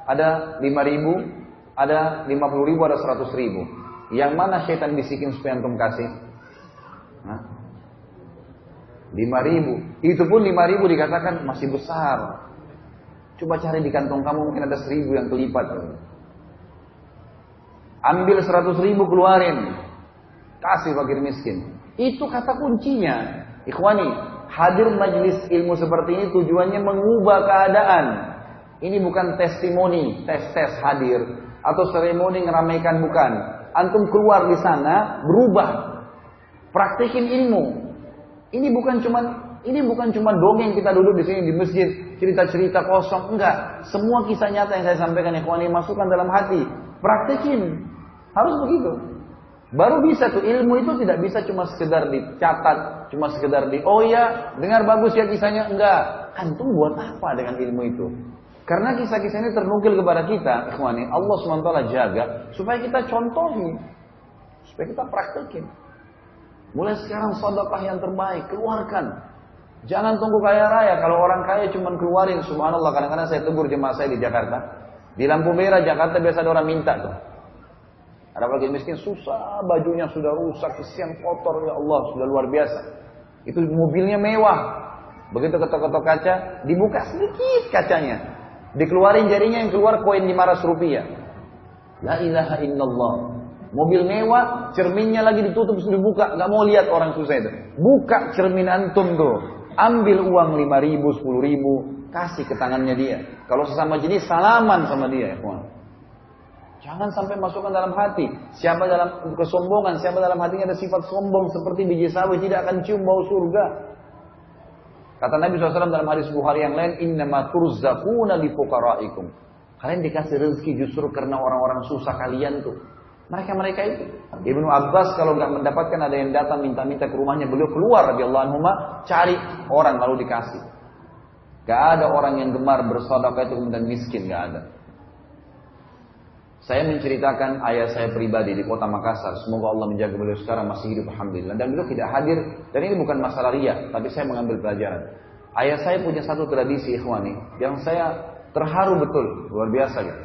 [SPEAKER 1] ada 5.000, ada 50.000, ada 100.000. Yang mana syaitan bisikin supaya antum kasih? 5.000. Itu pun 5.000 dikatakan masih besar. Coba cari di kantong kamu mungkin ada 1.000 yang kelipat. Ambil 100.000 keluarin, kasih fakir miskin. Itu kata kuncinya. Ikhwani, hadir majlis ilmu seperti ini tujuannya mengubah keadaan. Ini bukan testimoni, tes hadir atau seremoni ngeramaikan, bukan. Antum keluar di sana berubah, praktekin ilmu. Ini bukan cuma dongeng kita duduk di sini di masjid cerita-cerita kosong, enggak. Semua kisah nyata yang saya sampaikan ikhwani masukkan dalam hati, praktekin. Harus begitu. Baru bisa tuh, ilmu itu tidak bisa cuma sekedar dicatat, cuma sekedar oh ya, dengar bagus ya kisahnya, enggak. Antum buat apa dengan ilmu itu? Karena kisah-kisah ini ternukil kepada kita, ikhwani, Allah SWT jaga supaya kita contohi, supaya kita praktekin. Mulai sekarang sedekah yang terbaik, keluarkan. Jangan tunggu kaya raya. Kalau orang kaya cuma keluarin, subhanallah, kadang-kadang saya tegur jemaah saya di Jakarta. Di lampu merah Jakarta biasa ada orang minta tuh. Ada fakir miskin susah, bajunya sudah rusak, kesian kotor, ya Allah, sudah luar biasa. Itu mobilnya mewah. Begitu ketok-ketok kaca, dibuka sedikit kacanya. Dikeluarin jarinya, yang keluar koin 500 rupiah. La ilaha illallah. Mobil mewah, cerminnya lagi ditutup, sudah dibuka, nggak mau lihat orang susah itu. Buka cermin antum tuh. Ambil uang 5.000, 10.000, kasih ke tangannya dia. Kalau sesama jenis, salaman sama dia, ya kawan. Jangan sampai masukkan dalam hati. Siapa dalam kesombongan, siapa dalam hatinya ada sifat sombong seperti biji sawi, tidak akan cium bau surga. Kata Nabi SAW dalam hadis Bukhari yang lain, innama turzaquna li fuqaraikum. Kalian dikasih rezeki justru karena orang-orang susah kalian tuh. Mereka itu. Ibnu Abbas kalau nggak mendapatkan ada yang datang minta-minta ke rumahnya, beliau keluar radhiyallahu anhu cari orang lalu dikasih. Gak ada orang yang gemar bersedekah itu kemudian miskin, gak ada. Saya menceritakan ayah saya pribadi di kota Makassar. Semoga Allah menjaga beliau sekarang masih hidup, alhamdulillah. Dan beliau tidak hadir. Dan ini bukan masalah riya, tapi saya mengambil pelajaran. Ayah saya punya satu tradisi ikhwani yang saya terharu betul, luar biasa gitu.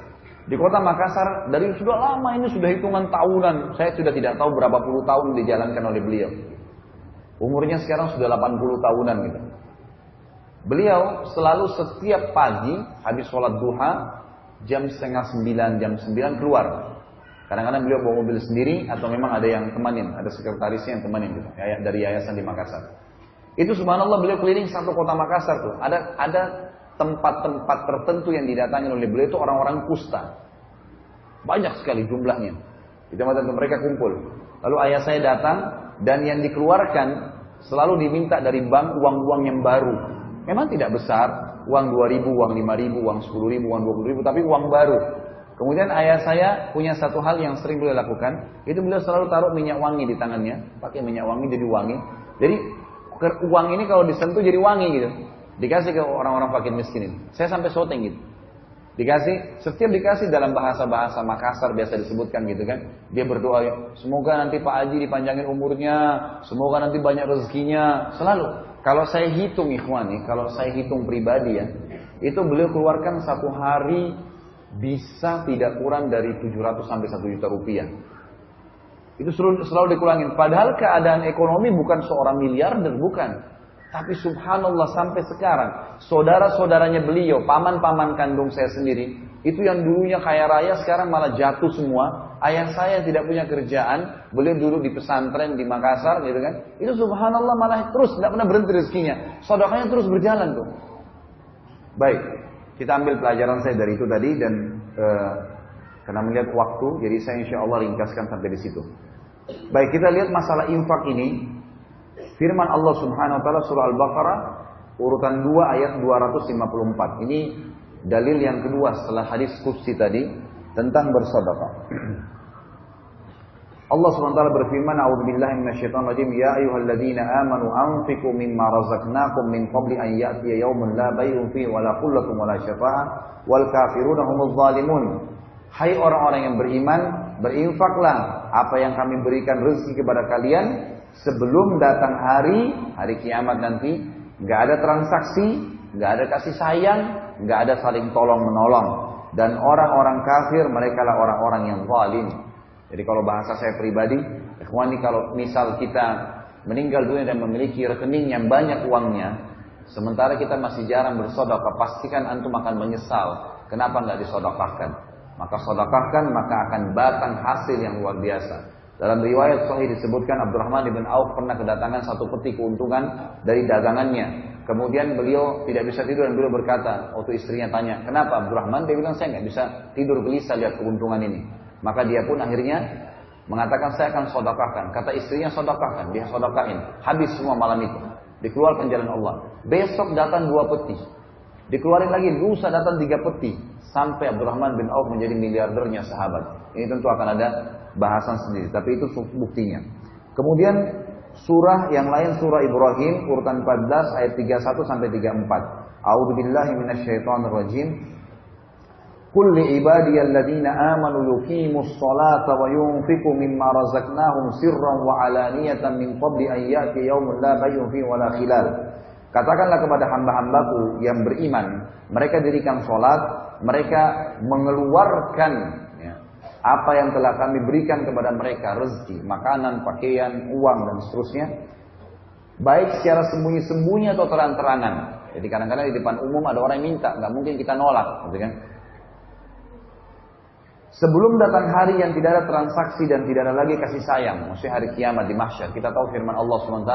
[SPEAKER 1] Di kota Makassar dari sudah lama, ini sudah hitungan tahunan. Saya sudah tidak tahu berapa puluh tahun dijalankan oleh beliau. Umurnya sekarang sudah 80 tahunan gitu. Beliau selalu setiap pagi habis sholat duha jam 8:30, jam 9 keluar. Kadang-kadang beliau bawa mobil sendiri atau memang ada yang temanin, ada sekretarisnya yang temanin gitu, dari yayasan di Makassar. Itu subhanallah beliau keliling satu kota Makassar tuh. Ada tempat-tempat tertentu yang didatangi oleh beliau itu orang-orang kusta. Banyak sekali jumlahnya. Di tempat mereka kumpul. Lalu ayah saya datang dan yang dikeluarkan selalu diminta dari bank uang-uang yang baru. Memang tidak besar. Uang 2.000, uang 5.000, uang 10.000, uang 20.000, tapi uang baru. Kemudian ayah saya punya satu hal yang sering beliau lakukan, itu beliau selalu taruh minyak wangi di tangannya, pakai minyak wangi jadi wangi. Jadi uang ini kalau disentuh jadi wangi gitu. Dikasih ke orang-orang fakir miskin ini. Saya sampai syuting gitu. Setiap dikasih dalam bahasa-bahasa Makassar biasa disebutkan gitu kan. Dia berdoa, semoga nanti Pak Haji dipanjangin umurnya, semoga nanti banyak rezekinya, selalu. Kalau saya hitung ikhwani, kalau saya hitung pribadi ya, itu beliau keluarkan satu hari bisa tidak kurang dari 700 sampai 1 juta rupiah. Itu selalu dikurangin. Padahal keadaan ekonomi bukan seorang miliarder, bukan. Tapi subhanallah sampai sekarang, saudara-saudaranya beliau, paman-paman kandung saya sendiri, itu yang dulunya kaya raya sekarang malah jatuh semua. Ayah saya yang tidak punya kerjaan, beliau dulu di pesantren di Makassar gitu kan. Itu subhanallah malah terus, tidak pernah berhenti rezekinya. Sedekahnya terus berjalan tuh. Baik, kita ambil pelajaran saya dari itu tadi dan karena melihat waktu, jadi saya insya Allah ringkaskan sampai di situ. Baik, kita lihat masalah infak ini. Firman Allah Subhanahu wa taala surah Al-Baqarah urutan 2 ayat 254. Ini dalil yang kedua setelah hadis qudsi tadi tentang bersedekah. Allah Subhanahu wa taala berfirman, "A'udzubillahi minasyaitonir rajim. Ya ayyuhalladzina amanu anfiqu mimma razaqnakum min qabli an ya'tiya yawmun la bay'un fihi wa la khullatun wa la syafa'ah wal kafiruna humuz zalimun." Hai orang-orang yang beriman, berinfaklah apa yang kami berikan rezeki kepada kalian sebelum datang hari kiamat nanti. Nggak ada transaksi, nggak ada kasih sayang, nggak ada saling tolong menolong. Dan orang-orang kafir mereka lah orang-orang yang zalim. Jadi kalau bahasa saya pribadi, ikhwani, kalau misal kita meninggal dunia dan memiliki rekening yang banyak uangnya, sementara kita masih jarang bersedekah, pastikan antum akan menyesal. Kenapa nggak disodokahkan? Maka sodokahkan, maka akan batang hasil yang luar biasa. Dalam riwayat sahih disebutkan Abdurrahman bin Auf pernah kedatangan satu peti keuntungan dari dagangannya. Kemudian beliau tidak bisa tidur dan beliau berkata, waktu istrinya tanya, kenapa Abdurrahman? Dia bilang, saya nggak bisa tidur, gelisah lihat keuntungan ini. Maka dia pun akhirnya mengatakan, saya akan sodokahkan. Kata istrinya, sodokahkan. Dia sodokahin. Habis semua malam itu. Dikeluarkan jalan Allah. Besok datang 2 peti. Dikeluarin lagi, lusa datang 3 peti. Sampai Abdurrahman bin Auf menjadi miliardernya sahabat. Ini tentu akan ada bahasan sendiri. Tapi itu buktinya. Kemudian surah yang lain, surah Ibrahim urutan 14 ayat 31 sampai 34. A'udzubillahi minasyaitonirrajim. Qul li ibadiyalladzina amanu yuqimus sholata wa yunfiqu mimma razaqnahum sirran wa alaniyatan min qabli an ya'ti yaumun la bay'un fihi wa la khilal. Katakanlah kepada hamba-hambaku yang beriman, mereka dirikan sholat, mereka mengeluarkan apa yang telah kami berikan kepada mereka, rezeki, makanan, pakaian, uang, dan seterusnya. Baik secara sembunyi-sembunyi atau terang-terangan. Jadi kadang-kadang di depan umum ada orang yang minta, nggak mungkin kita nolak, gitu kan? Sebelum datang hari yang tidak ada transaksi dan tidak ada lagi kasih sayang, maksudnya hari kiamat di mahsyar. Kita tahu firman Allah SWT,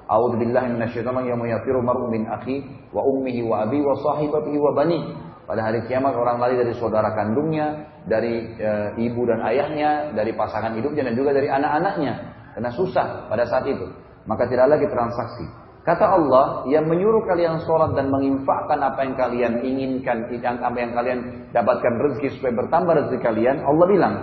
[SPEAKER 1] A'udzubillahi minasyaitonir rajim, yafiru mar'u min akhi wa ummihi wa abi wa sahibatihi wa bani. Pada hari kiamat orang lari dari saudara kandungnya, dari ibu dan ayahnya, dari pasangan hidupnya dan juga dari anak-anaknya. Karena susah pada saat itu. Maka tidak lagi transaksi. Kata Allah, yang menyuruh kalian sholat dan menginfakkan apa yang kalian inginkan, apa yang kalian dapatkan rezeki supaya bertambah rezeki kalian. Allah bilang,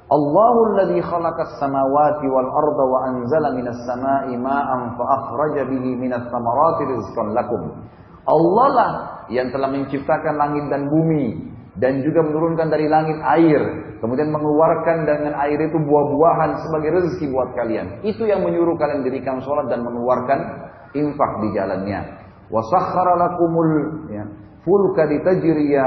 [SPEAKER 1] Allahul ladzi khalaqas samawati wal arda wa anzala minas samai ma'an fa akhraja bihi minas thamarati rizqan lakum. Allah lah yang telah menciptakan langit dan bumi dan juga menurunkan dari langit air, kemudian mengeluarkan dengan air itu buah-buahan sebagai rezeki buat kalian. Itu yang menyuruh kalian dirikan sholat dan mengeluarkan infak di jalannya. Wa sakhkhara lakumul fulka litajriya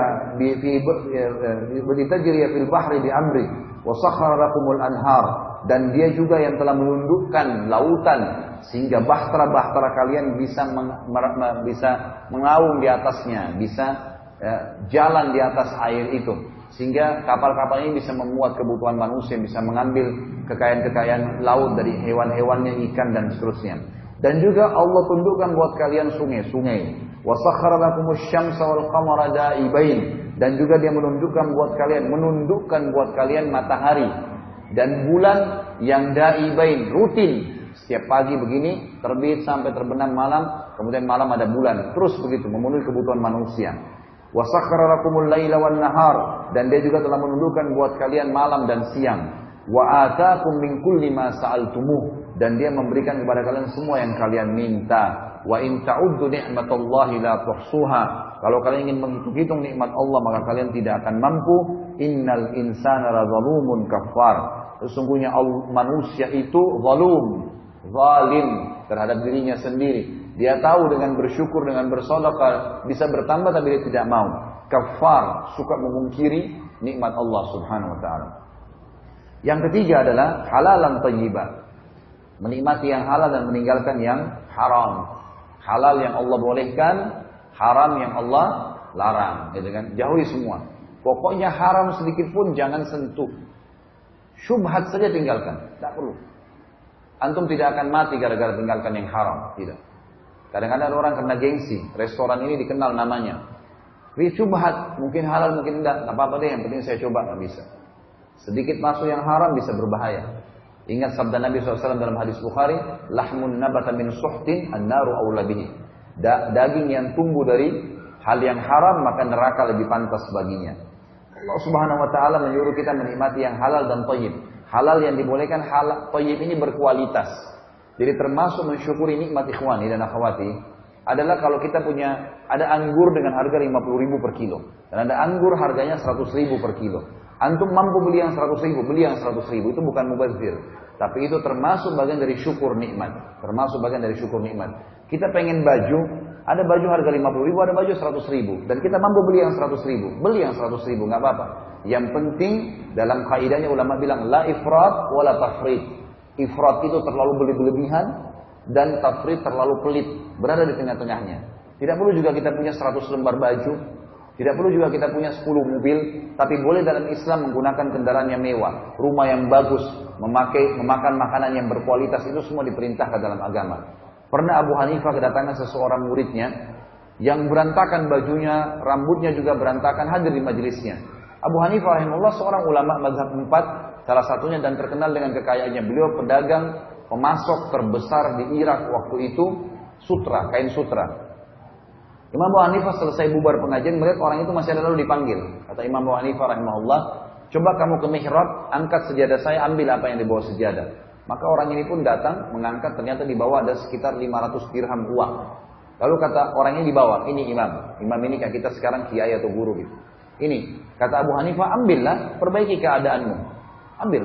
[SPEAKER 1] fil bahri bi amri wa sakhkhara lakumul anhar, dan dia juga yang telah menundukkan lautan sehingga bahtera-bahtera kalian bisa mengaung di atasnya, bisa jalan di atas air itu, sehingga kapal-kapal ini bisa memuat kebutuhan manusia, bisa mengambil kekayaan-kekayaan laut dari hewan-hewannya, ikan dan seterusnya. Dan juga Allah tundukkan buat kalian sungai-sungai. Wa sakhkhara lakumus syamsa wal qamara da'ibain, dan juga dia menundukkan buat kalian matahari dan bulan yang da'ibain, rutin. Setiap pagi begini terbit sampai terbenam malam, kemudian malam ada bulan, terus begitu memenuhi kebutuhan manusia. Wa sakhkhara lakumul laila wan nahar, dan dia juga telah menundukkan buat kalian malam dan siang. Wa ataakum min kulli ma sa'altumuh, dan Dia memberikan kepada kalian semua yang kalian minta. Wa in ta'uddu ni'matallahi la tuhsuha. Kalau kalian ingin menghitung nikmat Allah maka kalian tidak akan mampu. Innal insana lazalumun kafar. Sesungguhnya manusia itu zalim terhadap dirinya sendiri. Dia tahu dengan bersyukur, dengan bersedekah bisa bertambah tapi dia tidak mau. Kafar, suka memungkiri nikmat Allah Subhanahu wa taala. Yang ketiga adalah halalan thayyibah. Menikmati yang halal dan meninggalkan yang haram. Halal yang Allah bolehkan, haram yang Allah larang, gitu kan? Jauhi semua. Pokoknya haram sedikit pun jangan sentuh. Syubhat saja tinggalkan, tak perlu. Antum tidak akan mati gara-gara tinggalkan yang haram, tidak. Kadang-kadang ada orang kena gengsi, restoran ini dikenal namanya. Ini syubhat, mungkin halal, mungkin enggak apa-apa deh, yang penting saya coba, nggak bisa. Sedikit masuk yang haram bisa berbahaya. Ingat sabda Nabi SAW dalam hadis Bukhari, lahmun nabata min suhtin an-naru awla bihi. Daging yang tumbuh dari hal yang haram maka neraka lebih pantas baginya. Allah Subhanahu wa taala menyuruh kita menikmati yang halal dan thayyib. Halal yang dibolehkan, halal thayyib ini berkualitas. Jadi termasuk mensyukuri nikmat ikhwani dan akhwati adalah kalau kita punya ada anggur dengan harga 50.000 per kilo dan ada anggur harganya 100.000 per kilo. Antum mampu beli yang 100.000, beli yang 100.000, itu bukan mubazir. Tapi itu termasuk bagian dari syukur nikmat. Termasuk bagian dari syukur nikmat. Kita pengen baju, ada baju harga 50.000, ada baju 100.000. Dan kita mampu beli yang 100.000, beli yang 100.000, nggak apa-apa. Yang penting dalam kaidahnya ulama bilang la ifrat wala tafrit. Ifrat itu terlalu berlebihan dan tafrit terlalu pelit, berada di tengah-tengahnya. Tidak perlu juga kita punya 100 lembar baju. Tidak perlu juga kita punya 10 mobil, tapi boleh dalam Islam menggunakan kendaraan yang mewah, rumah yang bagus, memakan makanan yang berkualitas, itu semua diperintahkan dalam agama. Pernah Abu Hanifah kedatangan seseorang muridnya yang berantakan bajunya, rambutnya juga berantakan, hadir di majelisnya. Abu Hanifah rahimahullah seorang ulama mazhab 4, salah satunya dan terkenal dengan kekayaannya. Beliau pedagang, pemasok terbesar di Irak waktu itu, sutra, kain sutra. Imam Abu Hanifah selesai bubar pengajian melihat orang itu masih ada lalu dipanggil. Kata Imam Abu Hanifah rahimahullah, coba kamu ke mihrab, angkat sejadah saya, ambil apa yang dibawa sejadah. Maka orang ini pun datang, mengangkat, ternyata di bawah ada sekitar 500 dirham uang. Lalu kata orangnya di bawah, ini imam. Imam ini kayak kita sekarang kiai atau guru gitu. Ini, kata Abu Hanifah, ambillah, perbaiki keadaanmu. Ambil.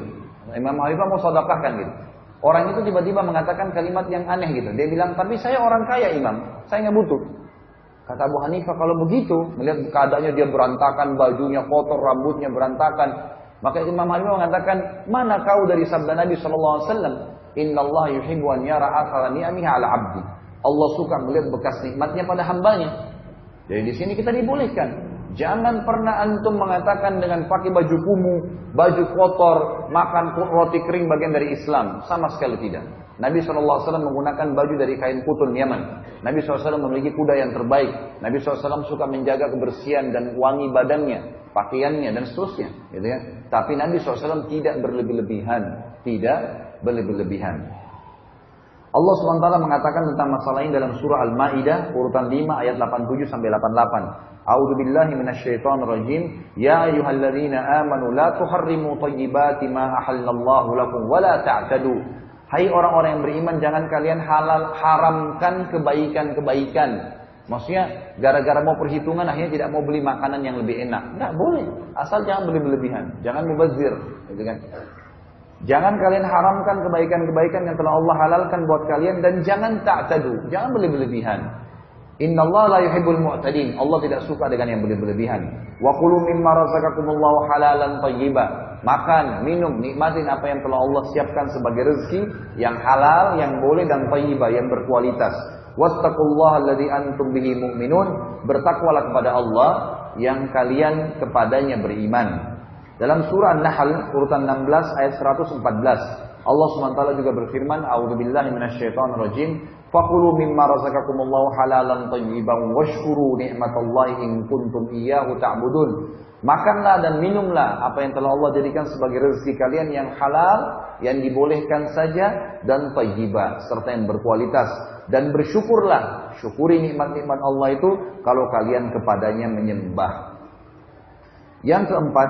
[SPEAKER 1] Imam Abu Hanifah mau sedekahkan gitu. Orang itu tiba-tiba mengatakan kalimat yang aneh gitu. Dia bilang, tapi saya orang kaya imam, saya nggak butuh. Kata Abu Hanifah, kalau begitu, melihat keadaannya dia berantakan, bajunya kotor, rambutnya berantakan. Maka Imam Hanifah mengatakan, mana kau dari sabda Nabi SAW? Inna Allah yuhibbu an yara athara ni'amiha ala abdi. Allah suka melihat bekas nikmatnya pada hambanya. Jadi di sini kita dibolehkan. Jangan pernah antum mengatakan dengan pakai baju kumuh, baju kotor, makan roti kering bagian dari Islam. Sama sekali tidak. Nabi SAW menggunakan baju dari kain kutun Yaman. Nabi SAW memiliki kuda yang terbaik. Nabi SAW suka menjaga kebersihan dan wangi badannya, pakaiannya dan seterusnya. Gitu ya. Tapi Nabi SAW tidak berlebih-lebihan. Tidak berlebih-lebihan. Allah SWT mengatakan tentang masalah ini dalam surah Al-Ma'idah urutan 5 ayat 87 sampai 88. A'udzu billahi minasyaitonir rajim. Ya ayyuhalladzina amanu la tuharrimu thayyibati ma ahallallahu lakum wa la ta'tadu. Hai orang-orang yang beriman, jangan kalian haramkan kebaikan-kebaikan. Maksudnya gara-gara mau perhitungan akhirnya tidak mau beli makanan yang lebih enak. Enggak boleh. Asal jangan beli berlebihan, jangan mubazir, gitu kan. Jangan kalian haramkan kebaikan-kebaikan yang telah Allah halalkan buat kalian dan jangan ta'tadu, jangan berlebihan. Innallaha la yuhibbul mu'tadin. Allah tidak suka dengan yang berlebihan. Wa kulu mimma razaqakumullahu halalan thayyiban. Makan, minum, nikmatin apa yang telah Allah siapkan sebagai rezeki yang halal, yang boleh dan thayyibah, yang berkualitas. Wattaqullaha alladzi antum bihi mu'minun. Bertakwalah kepada Allah yang kalian kepadanya beriman. Dalam surah An-Nahl urutan 16 ayat 114, Allah SWT juga berfirman, A'udzubillahi minasyaitonirrajim. Fakulu mimma razaqakumullahu halalan thayyiban washkuru ni'matallahi in kuntum iyyahu ta'budun. Makanlah dan minumlah apa yang telah Allah jadikan sebagai rezeki kalian yang halal, yang dibolehkan saja dan thayyibah serta yang berkualitas, dan bersyukurlah, syukuri nikmat-nikmat Allah itu kalau kalian kepadanya menyembah. Yang keempat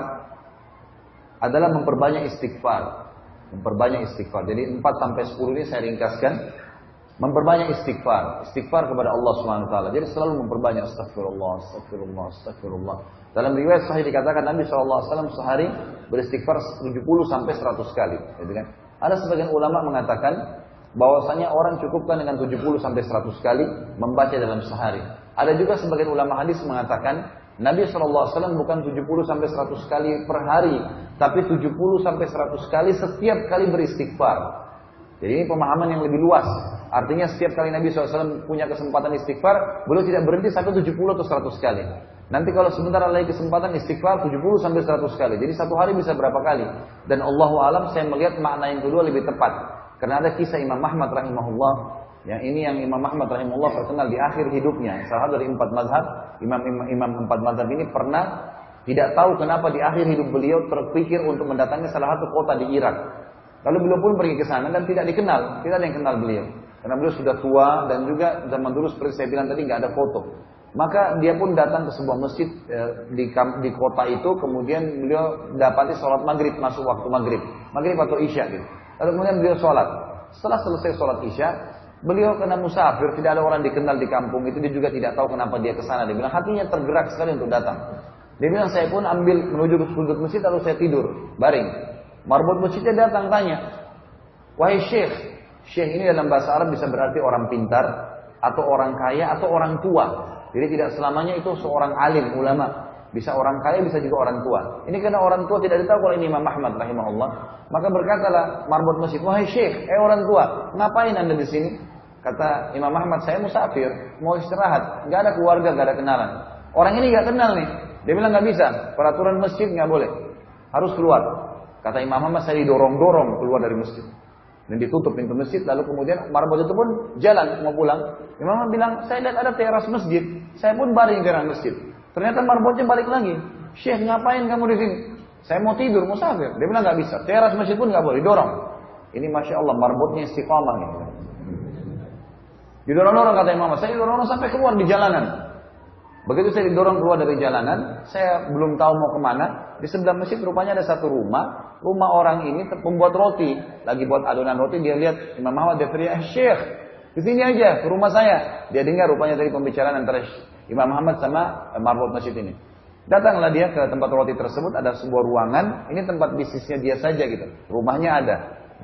[SPEAKER 1] adalah memperbanyak istighfar. Memperbanyak istighfar. Jadi 4 sampai 10 ini saya ringkaskan. Memperbanyak istighfar. Istighfar kepada Allah SWT. Jadi selalu memperbanyak astagfirullah, astagfirullah, astagfirullah. Dalam riwayat sahih dikatakan Nabi SAW sehari beristighfar 70 sampai 100 kali. Gitu kan? Ada sebagian ulama mengatakan bahwasanya orang cukupkan dengan 70 sampai 100 kali membaca dalam sehari. Ada juga sebagian ulama hadis mengatakan Nabi SAW bukan 70 sampai 100 kali per hari, tapi 70 sampai 100 kali setiap kali beristighfar. Jadi ini pemahaman yang lebih luas. Artinya setiap kali Nabi SAW punya kesempatan istighfar, beliau tidak berhenti sampai 70 atau 100 kali. Nanti kalau sebentar lagi kesempatan istighfar 70 sampai 100 kali. Jadi satu hari bisa berapa kali? Dan Allahu alam saya melihat makna yang kedua lebih tepat. Karena ada kisah Imam Ahmad rahimahullah. Yang ini yang Imam Ahmad rahimahullah terkenal di akhir hidupnya. Salah dari 4 mazhab, Imam 4 mazhab ini pernah tidak tahu kenapa di akhir hidup beliau terpikir untuk mendatangi salah satu kota di Irak. Lalu beliau pun pergi ke sana dan tidak dikenal, tidak ada yang kenal beliau. Karena beliau sudah tua dan juga zaman dulu seperti saya bilang tadi nggak ada foto. Maka dia pun datang ke sebuah masjid di kota itu, kemudian beliau dapati sholat maghrib, masuk waktu maghrib atau isya gitu. Lalu kemudian beliau sholat. Setelah selesai sholat isya, beliau kena musafir, tidak ada orang dikenal di kampung itu, dia juga tidak tahu kenapa dia ke sana. Dia bilang hatinya tergerak sekali untuk datang. Dia bilang saya pun ambil menuju ke sudut masjid lalu saya tidur, baring. Marbot masjidnya datang tanya, wahai syekh, syekh ini dalam bahasa Arab bisa berarti orang pintar, atau orang kaya, atau orang tua. Jadi tidak selamanya itu seorang alim, ulama. Bisa orang kaya, bisa juga orang tua. Ini karena orang tua tidak tahu kalau ini Imam Ahmad rahimahullah. Maka berkatalah marbot masjid, wahai syekh, orang tua, ngapain anda di sini? Kata Imam Ahmad, saya musafir, mau istirahat, nggak ada keluarga, nggak ada kenalan. Orang ini nggak kenal nih. Dia bilang nggak bisa, peraturan masjid nggak boleh, harus keluar. Kata Imam Ahmad, saya didorong-dorong keluar dari masjid. Dan ditutup pintu masjid, lalu kemudian marbot itu pun jalan mau pulang. Imam Ahmad bilang, saya lihat ada teras masjid. Saya pun baring di teras masjid. Ternyata marbotnya balik lagi. Syekh, ngapain kamu di sini? Saya mau tidur, musafir. Dia bilang nggak bisa. Teras masjid pun nggak boleh, dorong. Ini Masya Allah, marbotnya istiqamah. Gitu. Didorong-dorong kata Imam Ahmad. Saya didorong sampai keluar di jalanan. Begitu saya didorong keluar dari jalanan, saya belum tahu mau kemana. Di sebelah masjid rupanya ada satu rumah. Rumah orang ini pembuat roti. Lagi buat adonan roti, dia lihat Imam Ahmad, dia teriak, Syekh, di sini aja, ke rumah saya. Dia dengar rupanya dari pembicaraan antara Imam Ahmad sama marbot masjid ini. Datanglah dia ke tempat roti tersebut, ada sebuah ruangan. Ini tempat bisnisnya dia saja gitu. Rumahnya ada.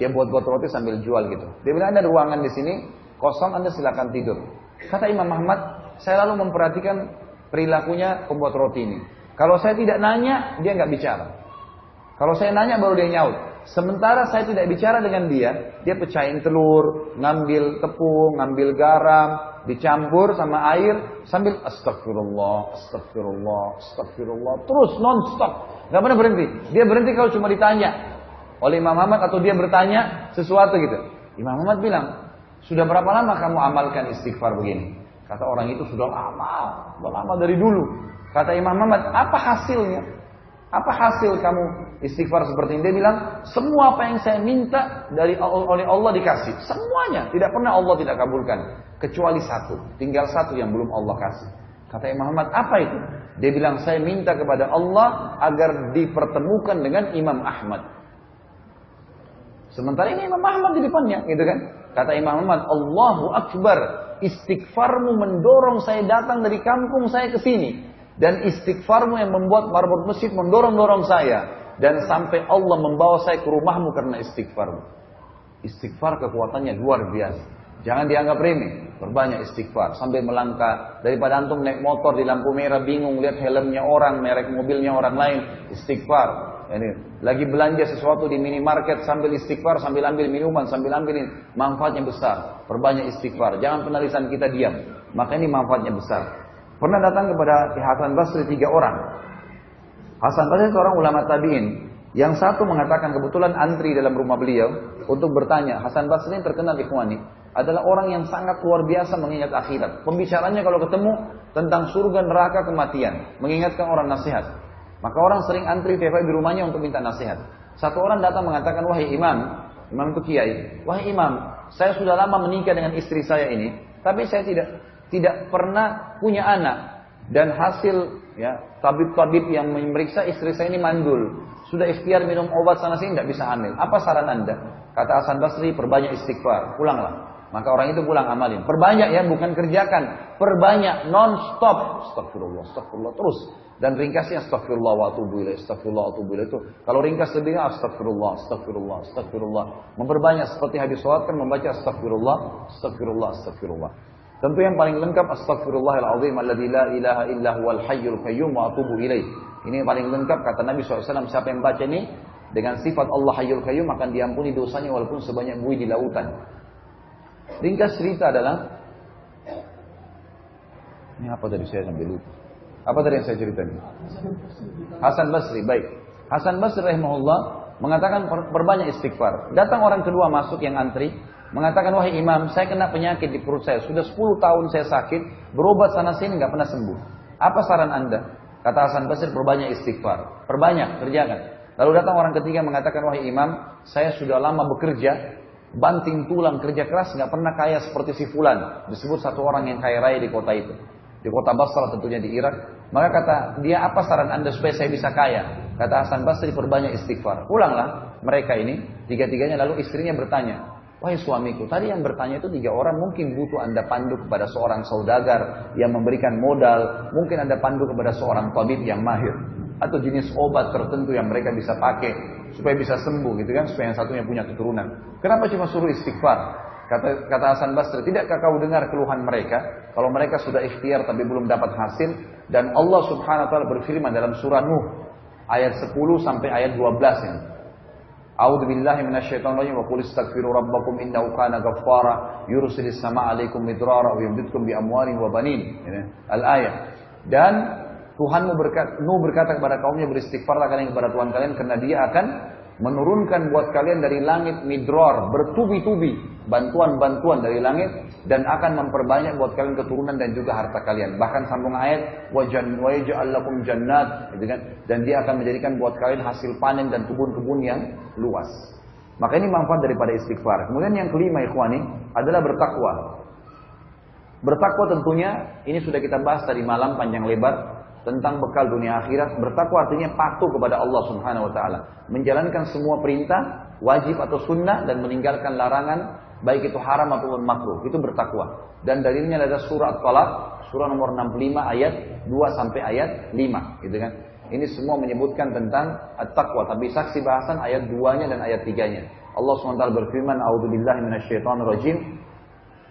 [SPEAKER 1] Dia buat-buat roti sambil jual gitu. Dia bilang ada ruangan di sini, kosong, Anda silakan tidur. Kata Imam Ahmad, saya lalu memperhatikan perilakunya pembuat roti ini. Kalau saya tidak nanya, dia nggak bicara. Kalau saya nanya baru dia nyaut. Sementara saya tidak bicara dengan dia, dia pecahin telur, ngambil tepung, ngambil garam, dicampur sama air sambil astagfirullah, astagfirullah, astagfirullah, terus non-stop, nggak pernah berhenti. Dia berhenti kalau cuma ditanya oleh Imam Ahmad atau dia bertanya sesuatu gitu. Imam Ahmad bilang, sudah berapa lama kamu amalkan istighfar begini? Kata orang itu sudah lama dari dulu. Kata Imam Ahmad, apa hasilnya? Apa hasil kamu istighfar seperti ini? Dia bilang, semua apa yang saya minta oleh Allah dikasih. Semuanya. Tidak pernah Allah tidak kabulkan. Kecuali satu. Tinggal satu yang belum Allah kasih. Kata Imam Ahmad, apa itu? Dia bilang, saya minta kepada Allah agar dipertemukan dengan Imam Ahmad. Sementara ini Imam Ahmad di depannya, gitu kan? Kata Imam Ahmad, Allahu Akbar. Istighfarmu mendorong saya datang dari kampung saya ke sini. Dan istighfarmu yang membuat marbot masjid mendorong-dorong saya. Dan sampai Allah membawa saya ke rumahmu karena istighfarmu. Istighfar kekuatannya luar biasa. Jangan dianggap remeh. Berbanyak istighfar. Sambil melangkah. Daripada antum naik motor di lampu merah bingung. Lihat helmnya orang, merek mobilnya orang lain. Istighfar. Ini lagi belanja sesuatu di minimarket sambil istighfar, sambil ambil minuman, sambil ambil ini. Manfaatnya besar. Perbanyak istighfar. Jangan pernah lisan kita diam. Maka ini manfaatnya besar. Pernah datang kepada Hasan Basri 3 orang. Hasan Basri seorang ulama tabi'in. Yang satu mengatakan kebetulan antri dalam rumah beliau untuk bertanya. Hasan Basri ini terkenal ikhwani. Adalah orang yang sangat luar biasa mengingat akhirat. Pembicaranya kalau ketemu tentang surga, neraka, kematian. Mengingatkan orang nasihat. Maka orang sering antri tiap hari di rumahnya untuk minta nasihat. Satu orang datang mengatakan, wahai imam. Imam itu kiai. Wahai imam, saya sudah lama menikah dengan istri saya ini. Tapi saya tidak pernah punya anak. Dan hasil ya tabib-tabib yang memeriksa istri saya ini mandul. sudah ikhtiar minum obat sana sini tidak bisa hamil. Apa saran Anda? Kata Hasan Basri, perbanyak istighfar, pulanglah. Maka orang itu pulang amalin. Perbanyak ya, bukan kerjakan. Perbanyak, non-stop. Astagfirullah, astagfirullah terus. Dan ringkasnya astagfirullah wa atubu ilaih, astagfirullah wa atubu ilaih itu. Kalau ringkas lebih astagfirullah, astagfirullah, astagfirullah. Memperbanyak seperti habis sholat kan membaca astagfirullah, astagfirullah, astagfirullah. Tentu yang paling lengkap astagfirullahal azim alladzi la ilaha illa huwal hayyul qayyum wa atubu ilaih. Ini yang paling lengkap kata Nabi SAW. Siapa yang baca ini dengan sifat Allah hayyul qayyum akan diampuni dosanya walaupun sebanyak buih di lautan. Ringkas cerita adalah, ini apa tadi saya sampai lupa. Apa tadi yang saya ceritakan? Hasan Basri, baik. Hasan Basri rahimahullah mengatakan perbanyak istighfar. Datang orang kedua masuk yang antri, mengatakan, wahai imam, saya kena penyakit di perut saya. Sudah 10 tahun saya sakit, berobat sana sini nggak pernah sembuh. Apa saran Anda? Kata Hasan Basri, perbanyak istighfar. Perbanyak, kerjakan. Lalu datang orang ketiga mengatakan, wahai imam, saya sudah lama bekerja, banting tulang kerja keras, nggak pernah kaya seperti si fulan. Disebut satu orang yang kaya raya di kota itu, di kota Basra tentunya di Irak. Maka kata dia, apa saran Anda supaya saya bisa kaya? Kata Hasan Basri, perbanyak istighfar. Pulanglah mereka ini tiga-tiganya. Lalu istrinya bertanya, wahai suamiku, tadi yang bertanya itu 3 orang, mungkin butuh Anda pandu kepada seorang saudagar yang memberikan modal, mungkin Anda pandu kepada seorang tabib yang mahir, atau jenis obat tertentu yang mereka bisa pakai supaya bisa sembuh gitu kan, supaya yang satunya punya keturunan. Kenapa cuma suruh istighfar? Kata Hasan Basri, tidakkah kau dengar keluhan mereka? Kalau mereka sudah ikhtiar tapi belum dapat hasil, dan Allah Subhanahu wa taala berfirman dalam surah Nuh ayat 10 sampai ayat 12 ini. A'udzu billahi minasyaitonir rajim wa qul istaghfiru rabbakum innahu kana ghaffara yursilis samaa'a 'alaikum midrara wa yumdidkum bi amwalin wa banin. Al-ayat. Dan Nuh berkata kepada kaumnya, beristighfarlah kalian kepada Tuhan kalian karena Dia akan menurunkan buat kalian dari langit midrar, bertubi-tubi bantuan-bantuan dari langit, dan akan memperbanyak buat kalian keturunan dan juga harta kalian. Bahkan sambung ayat wa yaj'al lakum jannat, gitu kan? Dan Dia akan menjadikan buat kalian hasil panen dan kebun-kebun yang luas. Maka ini manfaat daripada istighfar. Kemudian yang kelima ikhwani adalah bertakwa. Bertakwa tentunya ini sudah kita bahas tadi malam panjang lebar tentang bekal dunia akhirat. Bertakwa artinya patuh kepada Allah Subhanahu wa taala, menjalankan semua perintah wajib atau sunnah dan meninggalkan larangan baik itu haram ataupun makruh. Itu bertakwa. Dan dalilnya ada surah At-Talaq, surah nomor 65 ayat 2 sampai ayat 5, gitu kan. Ini semua menyebutkan tentang at-taqwa, tapi saksi bahasan ayat 2-nya dan ayat 3-nya. Allah SWT berfirman, a'udzubillahi minasyaitonirrajim.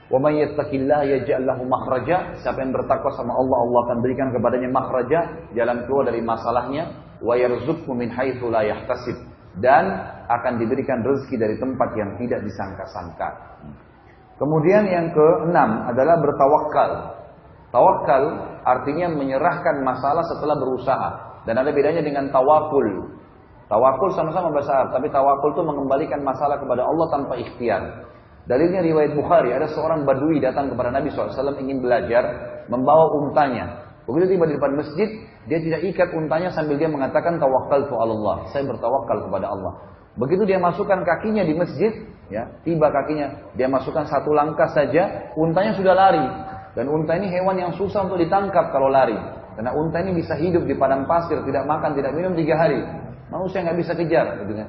[SPEAKER 1] Wa may yattaqillaha yaj'al lahu makhraja. Siapa yang bertakwa sama Allah, Allah akan berikan kepadanya makhraja, jalan keluar dari masalahnya. Wa yarzuqhu min haitsu la yahtasib. Dan akan diberikan rezeki dari tempat yang tidak disangka-sangka. Kemudian yang keenam adalah bertawakal. Tawakal artinya menyerahkan masalah setelah berusaha. Dan ada bedanya dengan tawakul. Tawakul sama-sama bahasa Arab, tapi tawakul itu mengembalikan masalah kepada Allah tanpa ikhtiar. Dalilnya riwayat Bukhari, ada seorang badui datang kepada Nabi SAW ingin belajar, membawa untanya. Begitu tiba di depan masjid, dia tidak ikat untanya sambil dia mengatakan tawakkaltu 'ala Allah. Saya bertawakal kepada Allah. Begitu dia masukkan kakinya di masjid, ya, tiba kakinya, dia masukkan 1 langkah saja, untanya sudah lari. Dan unta ini hewan yang susah untuk ditangkap kalau lari. Karena unta ini bisa hidup di padang pasir, tidak makan, tidak minum 3 hari. Manusia nggak bisa kejar, gitu kan.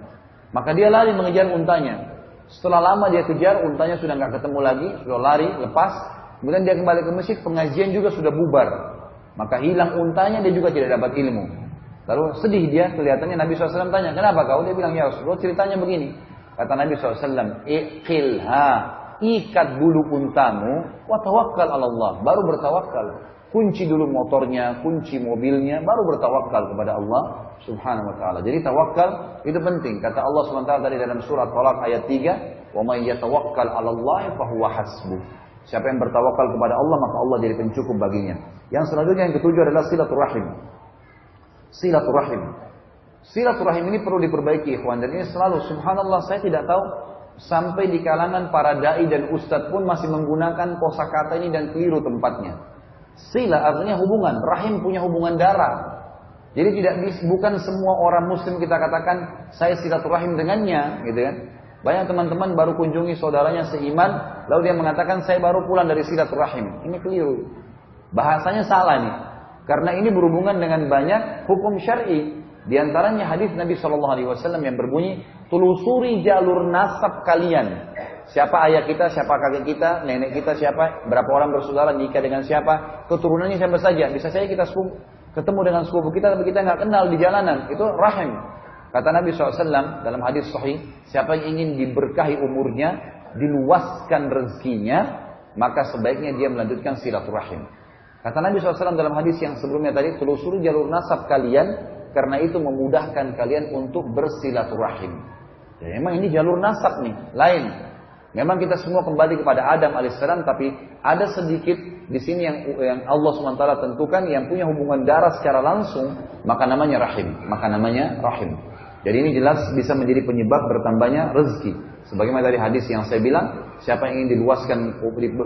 [SPEAKER 1] Maka dia lari mengejar untanya. Setelah lama dia kejar, untanya sudah nggak ketemu lagi, sudah lari, lepas. Kemudian dia kembali ke masjid, pengajian juga sudah bubar. Maka hilang untanya, dia juga tidak dapat ilmu. Lalu sedih dia, kelihatannya Nabi SAW tanya, kenapa kau? Dia bilang, ya Rasulullah, ceritanya begini. Kata Nabi SAW, iqilha, ikat bulu untamu, wa tawakkal 'ala Allah, baru bertawakal. Kunci dulu motornya, kunci mobilnya, baru bertawakal kepada Allah Subhanahu wa taala. Jadi tawakal itu penting. Kata Allah SWT tadi dalam surat Talaq ayat 3, "Wa may yatawakkal 'ala Allah fa huwa hasbuh." Siapa yang bertawakal kepada Allah, maka Allah jadi pencukup baginya. Yang selanjutnya yang ketujuh adalah silaturahim. Silaturahim. Silaturahim ini perlu diperbaiki, ikhwan. Dan ini selalu, subhanallah, saya tidak tahu sampai di kalangan para dai dan ustadz pun masih menggunakan kosakata ini dan keliru tempatnya. Sila artinya hubungan, rahim punya hubungan darah. Jadi bukan semua orang muslim kita katakan saya silaturahim dengannya, gitu kan. Banyak teman-teman baru kunjungi saudaranya seiman, lalu dia mengatakan saya baru pulang dari silaturahim. Ini keliru. Bahasanya salah nih. Karena ini berhubungan dengan banyak hukum syar'i. Di antaranya hadis Nabi Shallallahu Alaihi Wasallam yang berbunyi, telusuri jalur nasab kalian. Siapa ayah kita, siapa kakek kita, nenek kita siapa, berapa orang bersaudara, nikah dengan siapa, keturunannya siapa saja. Bisa saja kita ketemu dengan sepupu kita, tapi kita nggak kenal di jalanan. Itu rahim. Kata Nabi SAW dalam hadis sahih, siapa yang ingin diberkahi umurnya, diluaskan rezekinya, maka sebaiknya dia melanjutkan silaturahim. Kata Nabi SAW dalam hadis yang sebelumnya tadi, telusuri jalur nasab kalian, karena itu memudahkan kalian untuk bersilaturahim. Ya, memang ini jalur nasab nih, lain. Memang kita semua kembali kepada Adam alaihissalam, tapi ada sedikit di sini yang Allah SWT tentukan yang punya hubungan darah secara langsung, maka namanya rahim. Jadi ini jelas bisa menjadi penyebab bertambahnya rezeki. Sebagaimana dari hadis yang saya bilang, siapa yang ingin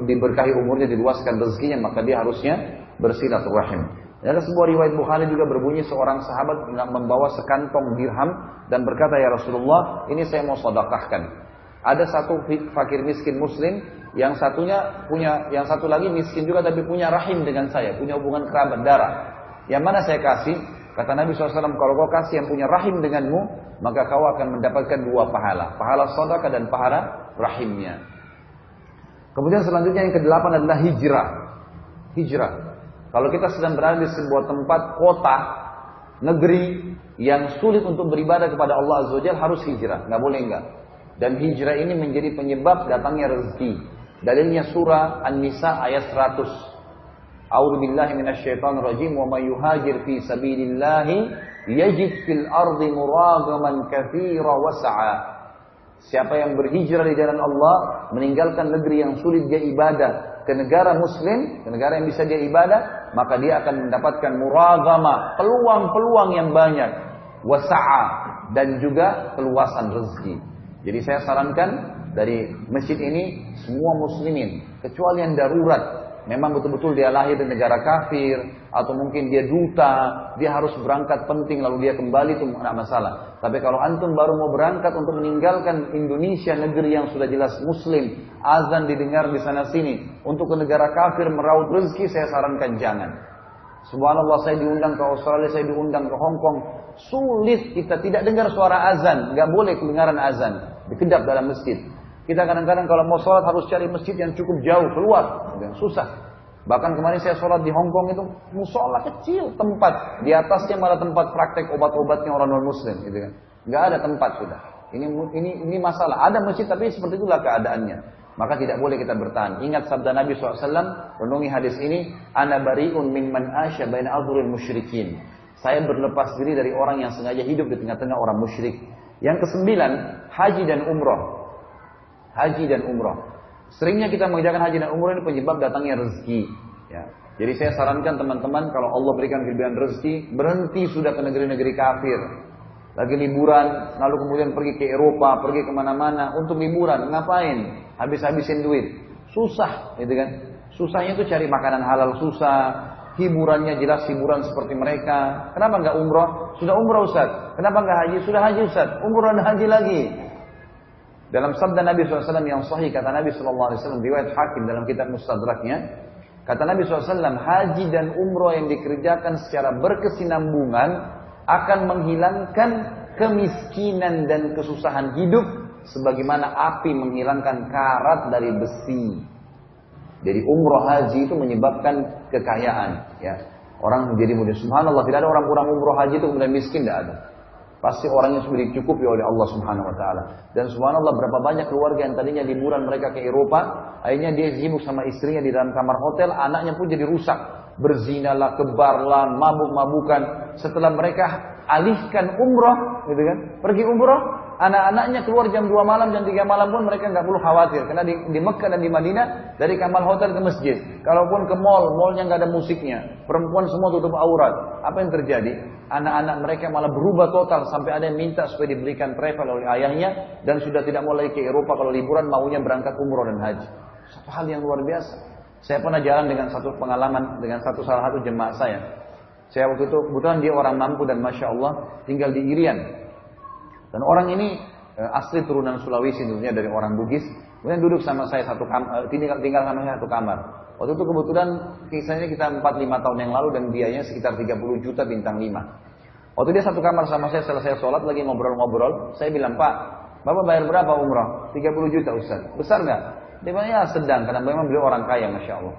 [SPEAKER 1] diberkahi umurnya, diluaskan rezekinya, maka dia harusnya bersilaturahim. Ada sebuah riwayat Bukhari juga berbunyi seorang sahabat membawa sekantong dirham dan berkata, ya Rasulullah, ini saya mau sedekahkan. Ada satu fakir miskin muslim, yang satu lagi miskin juga tapi punya rahim dengan saya, punya hubungan kerabat darah. Yang mana saya kasih? Kata Nabi SAW, kalau kau kasih yang punya rahim denganmu, maka kau akan mendapatkan dua pahala. Pahala sedekah dan pahala rahimnya. Kemudian selanjutnya yang ke-8 adalah hijrah. Kalau kita sedang berada di sebuah tempat, kota, negeri yang sulit untuk beribadah kepada Allah Azza wa Jalla, harus hijrah. Nggak boleh enggak. Dan hijrah ini menjadi penyebab datangnya rezeki. Dalilnya surah An-Nisa ayat 100. A'udzu billahi minasyaitonir rajim, wa may yuhajir fi sabilillah yajid fil ardi muragaman katsira wa sa'a. Siapa yang berhijrah di jalan Allah, meninggalkan negeri yang sulit dia ibadah ke negara muslim, ke negara yang bisa dia ibadah, maka dia akan mendapatkan muragama, peluang-peluang yang banyak, wasa'a, dan juga keluasan rezeki. Jadi saya sarankan dari masjid ini semua muslimin, kecuali yang darurat, memang betul-betul dia lahir di negara kafir, atau mungkin dia duta, dia harus berangkat penting lalu dia kembali, itu tidak masalah. Tapi kalau antum baru mau berangkat untuk meninggalkan Indonesia, negeri yang sudah jelas muslim, azan didengar di sana sini, untuk ke negara kafir meraup rezeki, saya sarankan jangan. Subhanallah, saya diundang ke Australia, saya diundang ke Hong Kong, sulit kita tidak dengar suara azan, nggak boleh kedengaran azan, dikedap dalam masjid. Kita kadang-kadang kalau mau sholat harus cari masjid yang cukup jauh keluar, susah. Bahkan kemarin saya sholat di Hong Kong itu musola kecil tempat, di atasnya malah tempat praktek obat-obatnya orang non Muslim, gitu kan? Nggak ada tempat sudah. Ini masalah. Ada masjid tapi seperti itulah keadaannya. Maka tidak boleh kita bertahan. Ingat sabda Nabi SAW, renungi hadis ini, ana bari'un mimman asya baina adhuril musyrikin. Saya berlepas diri dari orang yang sengaja hidup di tengah-tengah orang musyrik. Yang ke-9, haji dan umrah. Haji dan umrah. Seringnya kita mengerjakan haji dan umrah ini penyebab datangnya rezeki. Ya. Jadi saya sarankan teman-teman, kalau Allah berikan kelebihan rezeki, berhenti sudah ke negeri-negeri kafir. Lagi liburan, lalu kemudian pergi ke Eropa, pergi kemana-mana untuk liburan. Ngapain? Habis-habisin duit. Susah, gitu kan? Susahnya itu cari makanan halal susah. Hiburannya jelas hiburan seperti mereka. Kenapa nggak umrah? Sudah umrah Ustaz. Kenapa nggak haji? Sudah haji Ustaz. Umrah dan haji lagi. Dalam sabda Nabi SAW yang sahih, kata Nabi SAW, riwayat Hakim dalam kitab Mustadraknya, kata Nabi SAW, haji dan umrah yang dikerjakan secara berkesinambungan akan menghilangkan kemiskinan dan kesusahan hidup sebagaimana api menghilangkan karat dari besi. Jadi umrah haji itu menyebabkan kekayaan. Ya. Orang menjadi mudah. Subhanallah, tidak ada orang kurang umrah haji itu kemudian miskin, tidak ada. Pasti orangnya sudah dicukupi oleh Allah Subhanahu Wa Taala. Dan subhanallah, berapa banyak keluarga yang tadinya liburan mereka ke Eropa, akhirnya dia sibuk sama istrinya di dalam kamar hotel, anaknya pun jadi rusak, berzinalah, kebarlah, mabuk-mabukan. Setelah mereka alihkan umrah, gitu kan, pergi umrah, anak-anaknya keluar jam 2 malam, jam 3 malam pun mereka nggak perlu khawatir, karena di Mekah dan di Madinah dari kamar hotel ke masjid. Kalaupun ke mall, mallnya nggak ada musiknya, perempuan semua tutup aurat. Apa yang terjadi? Anak-anak mereka malah berubah total sampai ada yang minta supaya diberikan travel oleh ayahnya dan sudah tidak mau lagi ke Eropa kalau liburan, maunya berangkat umroh dan haji. Satu hal yang luar biasa. Saya pernah jalan dengan satu pengalaman dengan salah satu jemaah saya. Saya waktu itu kebetulan dia orang mampu dan masya Allah tinggal di Irian. Dan orang ini asli turunan Sulawesi, tentunya dari orang Bugis. Kemudian duduk sama saya tinggal sama saya satu kamar. Waktu itu kebetulan kisahnya kita 4-5 tahun yang lalu dan biayanya sekitar 30 juta bintang 5. Waktu dia satu kamar sama saya, selesai sholat lagi ngobrol-ngobrol, saya bilang, Pak, Bapak bayar berapa umrah? 30 juta Ustaz. Besar nggak? Dia bilang, ya sedang, karena memang beliau orang kaya, Masya Allah.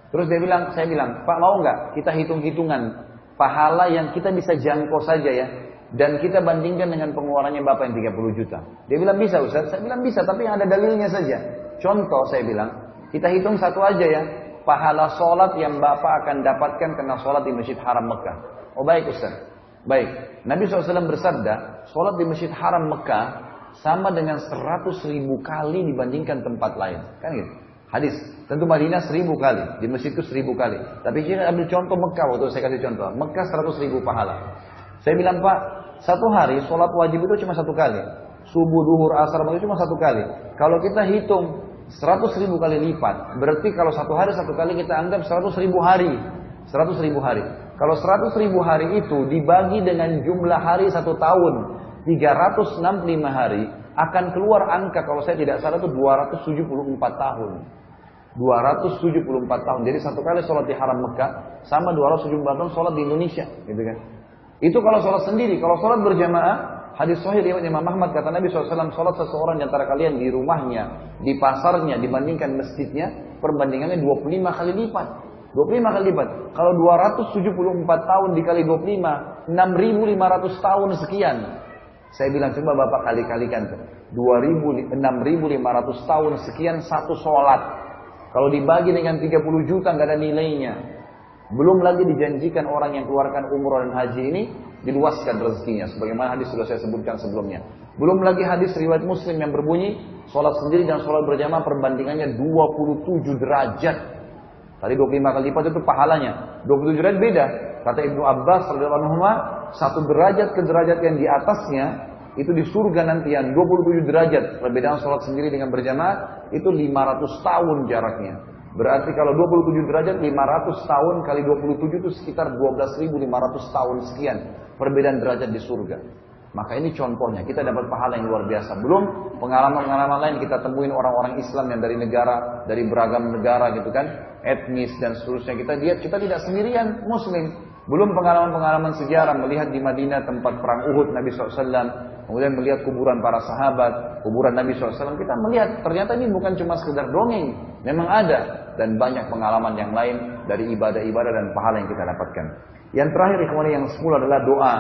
[SPEAKER 1] Terus saya bilang, Pak mau nggak kita hitung-hitungan pahala yang kita bisa jangkau saja ya, dan kita bandingkan dengan pengeluarannya Bapak yang 30 juta. Dia bilang, bisa Ustaz. Saya bilang, bisa, tapi yang ada dalilnya saja. Contoh, saya bilang, kita hitung satu aja ya, pahala sholat yang Bapak akan dapatkan karena sholat di Masjid Haram Mekah. Oh baik Ustaz. Baik, Nabi SAW bersabda, sholat di Masjid Haram Mekah sama dengan 100.000 kali dibandingkan tempat lain. Kan gitu? Hadis. Tentu Madinah 1.000 kali, di masjid itu 1.000 kali. Tapi kita ambil contoh Mekah, waktu saya kasih contoh. Mekah 100.000 pahala. Saya bilang, Pak, satu hari sholat wajib itu cuma satu kali. Subuh, duhur, asar, maghrib cuma satu kali. Kalau kita hitung 100.000 kali lipat, berarti kalau satu hari satu kali kita anggap 100.000 hari. 100.000 hari. Kalau 100.000 hari itu dibagi dengan jumlah hari satu tahun, 365 hari, akan keluar angka kalau saya tidak salah itu 274 tahun. 274 tahun. Jadi satu kali sholat di Haram Mekah sama 274 tahun sholat di Indonesia, gitu kan? Itu kalau sholat sendiri. Kalau sholat berjamaah, hadis sahih riwayat Imam Ahmad, kata Nabi SAW, sholat seseorang di antara kalian di rumahnya, di pasarnya dibandingkan masjidnya, perbandingannya 25 kali lipat. 25 kali lipat. Kalau 274 tahun dikali 25, 6.500 tahun sekian. Saya bilang, coba Bapak kali-kalikan tuh. 6.500 tahun sekian satu sholat. Kalau dibagi dengan 30 juta nggak ada nilainya. Belum lagi dijanjikan orang yang keluarkan umroh dan haji ini diluaskan rezekinya. Sebagaimana hadis sudah saya sebutkan sebelumnya. Belum lagi hadis riwayat Muslim yang berbunyi, sholat sendiri dan sholat berjamaah perbandingannya 27 derajat. Tadi 25 kali lipat itu pahalanya. 27 derajat beda. Kata Ibnu Abbas radhiyallahu anhu, satu derajat ke derajat yang di atasnya itu di surga nanti yang 27 derajat. Perbedaan sholat sendiri dengan berjamaah itu 500 tahun jaraknya. Berarti kalau 27 derajat 500 tahun kali 27 itu sekitar 12.500 tahun sekian perbedaan derajat di surga. Maka ini contohnya, kita dapat pahala yang luar biasa. Belum pengalaman-pengalaman lain kita temuin orang-orang Islam yang dari negara, dari beragam negara gitu kan, etnis dan seterusnya. Kita tidak sendirian Muslim. Belum pengalaman-pengalaman sejarah melihat di Madinah tempat perang Uhud Nabi SAW, kemudian melihat kuburan para sahabat, kuburan Nabi SAW. Kita melihat ternyata ini bukan cuma sekedar dongeng, memang ada, dan banyak pengalaman yang lain dari ibadah-ibadah dan pahala yang kita dapatkan. Yang terakhir ikhwani yang 10 adalah doa.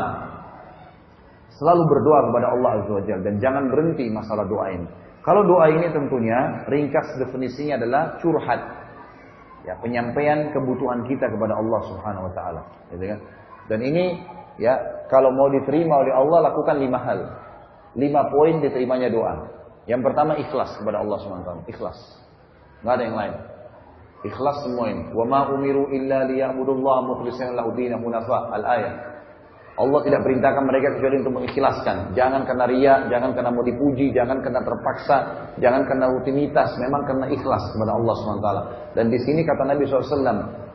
[SPEAKER 1] Selalu berdoa kepada Allah Azza wa Jalla dan jangan berhenti masalah doa ini. Kalau doa ini tentunya ringkas definisinya adalah curhat. Ya, penyampaian kebutuhan kita kepada Allah Subhanahu wa taala, gitu kan? Dan ini ya, kalau mau diterima oleh Allah lakukan 5 hal. 5 poin diterimanya doa. Yang pertama ikhlas kepada Allah Subhanahu wa taala, ikhlas. Enggak ada yang lain. Ikhlas semua ini. Wa ma umiru illa liya'budullaha mukhlishina lahu dinahu hunafa, al-ayat. Allah tidak perintahkan mereka kecuali untuk mengikhlaskan. Jangan karena riya, jangan karena mau dipuji, jangan karena terpaksa, jangan karena rutinitas, memang karena ikhlas kepada Allah SWT. Dan di sini kata Nabi SAW,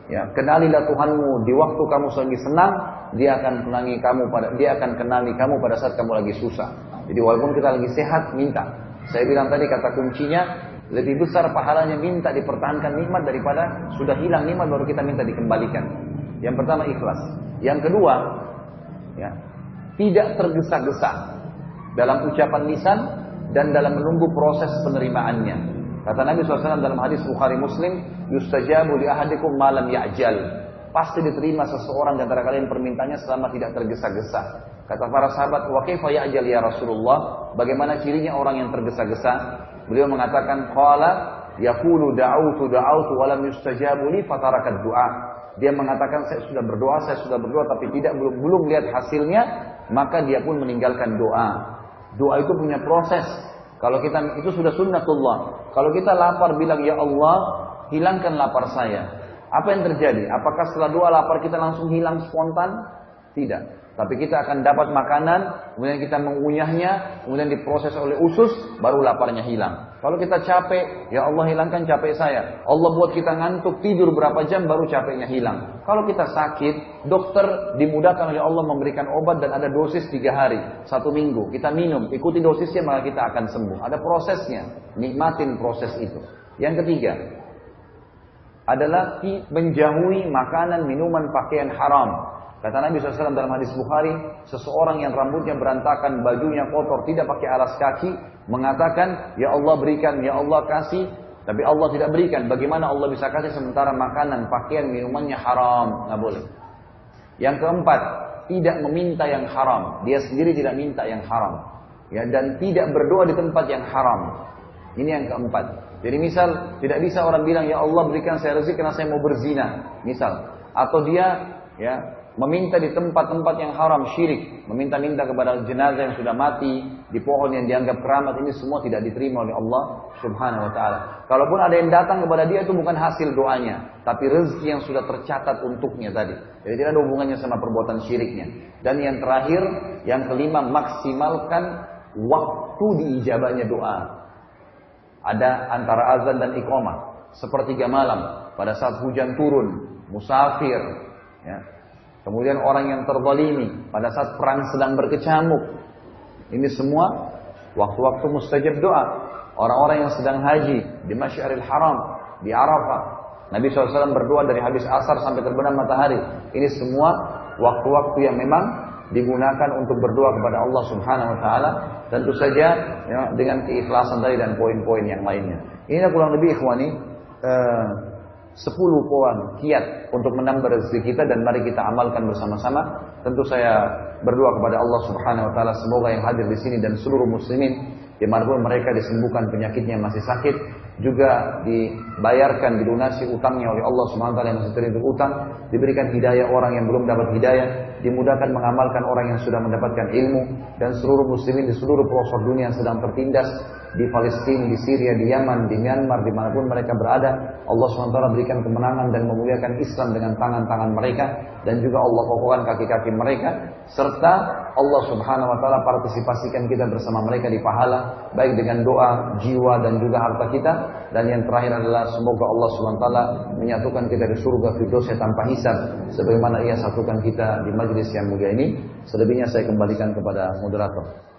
[SPEAKER 1] ya, kenalilah Tuhanmu di waktu kamu lagi senang, dia akan kenali kamu pada saat kamu lagi susah. Jadi walaupun kita lagi sehat, minta. Saya bilang tadi kata kuncinya, lebih besar pahalanya minta dipertahankan nikmat daripada sudah hilang nikmat baru kita minta dikembalikan. Yang pertama ikhlas. Yang kedua, ya, tidak tergesa-gesa dalam ucapan lisan dan dalam menunggu proses penerimaannya. Kata Nabi SAW dalam hadis Bukhari Muslim, yustajabu li ahadikum ma lam ya'jal. Pasti diterima seseorang di antara kalian permintaannya selama tidak tergesa-gesa. Kata para sahabat, wa kaifa ya'jal ya Rasulullah? Bagaimana cirinya orang yang tergesa-gesa? Beliau mengatakan, qala yaqulu da'autu wa lam yustajabu li fatarakat du'a. Dia mengatakan saya sudah berdoa tapi belum lihat hasilnya, maka dia pun meninggalkan doa. Doa itu punya proses. Kalau kita itu sudah sunnatullah. Kalau kita lapar bilang ya Allah, hilangkan lapar saya. Apa yang terjadi? Apakah setelah doa lapar kita langsung hilang spontan? Tidak. Tapi kita akan dapat makanan, kemudian kita mengunyahnya, kemudian diproses oleh usus, baru laparnya hilang. Kalau kita capek, ya Allah hilangkan capek saya. Allah buat kita ngantuk, tidur berapa jam, baru capeknya hilang. Kalau kita sakit, dokter dimudahkan oleh Allah memberikan obat dan ada dosis 3 hari, 1 minggu. Kita minum, ikuti dosisnya maka kita akan sembuh. Ada prosesnya, nikmatin proses itu. Yang ketiga, adalah menjauhi makanan, minuman, pakaian haram. Kata Nabi SAW dalam hadis Bukhari, seseorang yang rambutnya berantakan, bajunya kotor, tidak pakai alas kaki, mengatakan, ya Allah berikan, ya Allah kasih, tapi Allah tidak berikan. Bagaimana Allah bisa kasih sementara makanan, pakaian, minumannya haram? Nggak boleh. Yang keempat, tidak meminta yang haram. Dia sendiri tidak minta yang haram. Ya, dan tidak berdoa di tempat yang haram. Ini yang keempat. Jadi misal, tidak bisa orang bilang, ya Allah berikan saya rezeki karena saya mau berzina. Misal. Atau dia meminta di tempat-tempat yang haram, syirik, meminta-minta kepada jenazah yang sudah mati, di pohon yang dianggap keramat, ini semua tidak diterima oleh Allah Subhanahu wa taala. Kalaupun ada yang datang kepada dia itu bukan hasil doanya, tapi rezeki yang sudah tercatat untuknya tadi. Jadi tidak ada hubungannya sama perbuatan syiriknya. Dan yang terakhir, yang kelima, maksimalkan waktu diijabahnya doa. Ada antara azan dan iqamah, sepertiga malam, pada saat hujan turun, musafir, ya. Kemudian orang yang terzalimi pada saat perang sedang berkecamuk. Ini semua waktu-waktu mustajab doa. Orang-orang yang sedang haji di Masy'aril Haram, di Arafah. Nabi SAW berdoa dari habis asar sampai terbenam matahari. Ini semua waktu-waktu yang memang digunakan untuk berdoa kepada Allah Subhanahu wa taala, tentu saja ya, dengan keikhlasan tadi dan poin-poin yang lainnya. Ini kurang lebih ikhwani 10 poin kiat untuk menambah rezeki kita, dan mari kita amalkan bersama-sama. Tentu saya berdoa kepada Allah Subhanahu wa taala semoga yang hadir di sini dan seluruh muslimin dimanapun mereka disembuhkan penyakitnya yang masih sakit, juga dibayarkan, dilunasi utangnya oleh Allah Subhanahu wa taala yang masih terhitung utang, diberikan hidayah orang yang belum dapat hidayah, dimudahkan mengamalkan orang yang sudah mendapatkan ilmu, dan seluruh muslimin di seluruh pelosok dunia yang sedang tertindas di Palestina, di Syria, di Yaman, di Myanmar, dimanapun mereka berada. Allah SWT berikan kemenangan dan memuliakan Islam dengan tangan-tangan mereka, dan juga Allah kokohkan kaki-kaki mereka, serta Allah Subhanahu wa taala partisipasikan kita bersama mereka di pahala, baik dengan doa, jiwa, dan juga harta kita. Dan yang terakhir adalah semoga Allah Subhanahu wa taala menyatukan kita di surga firdausnya tanpa hisab, sebagaimana Ia satukan kita di majlis yang mulia ini. Selebihnya saya kembalikan kepada moderator.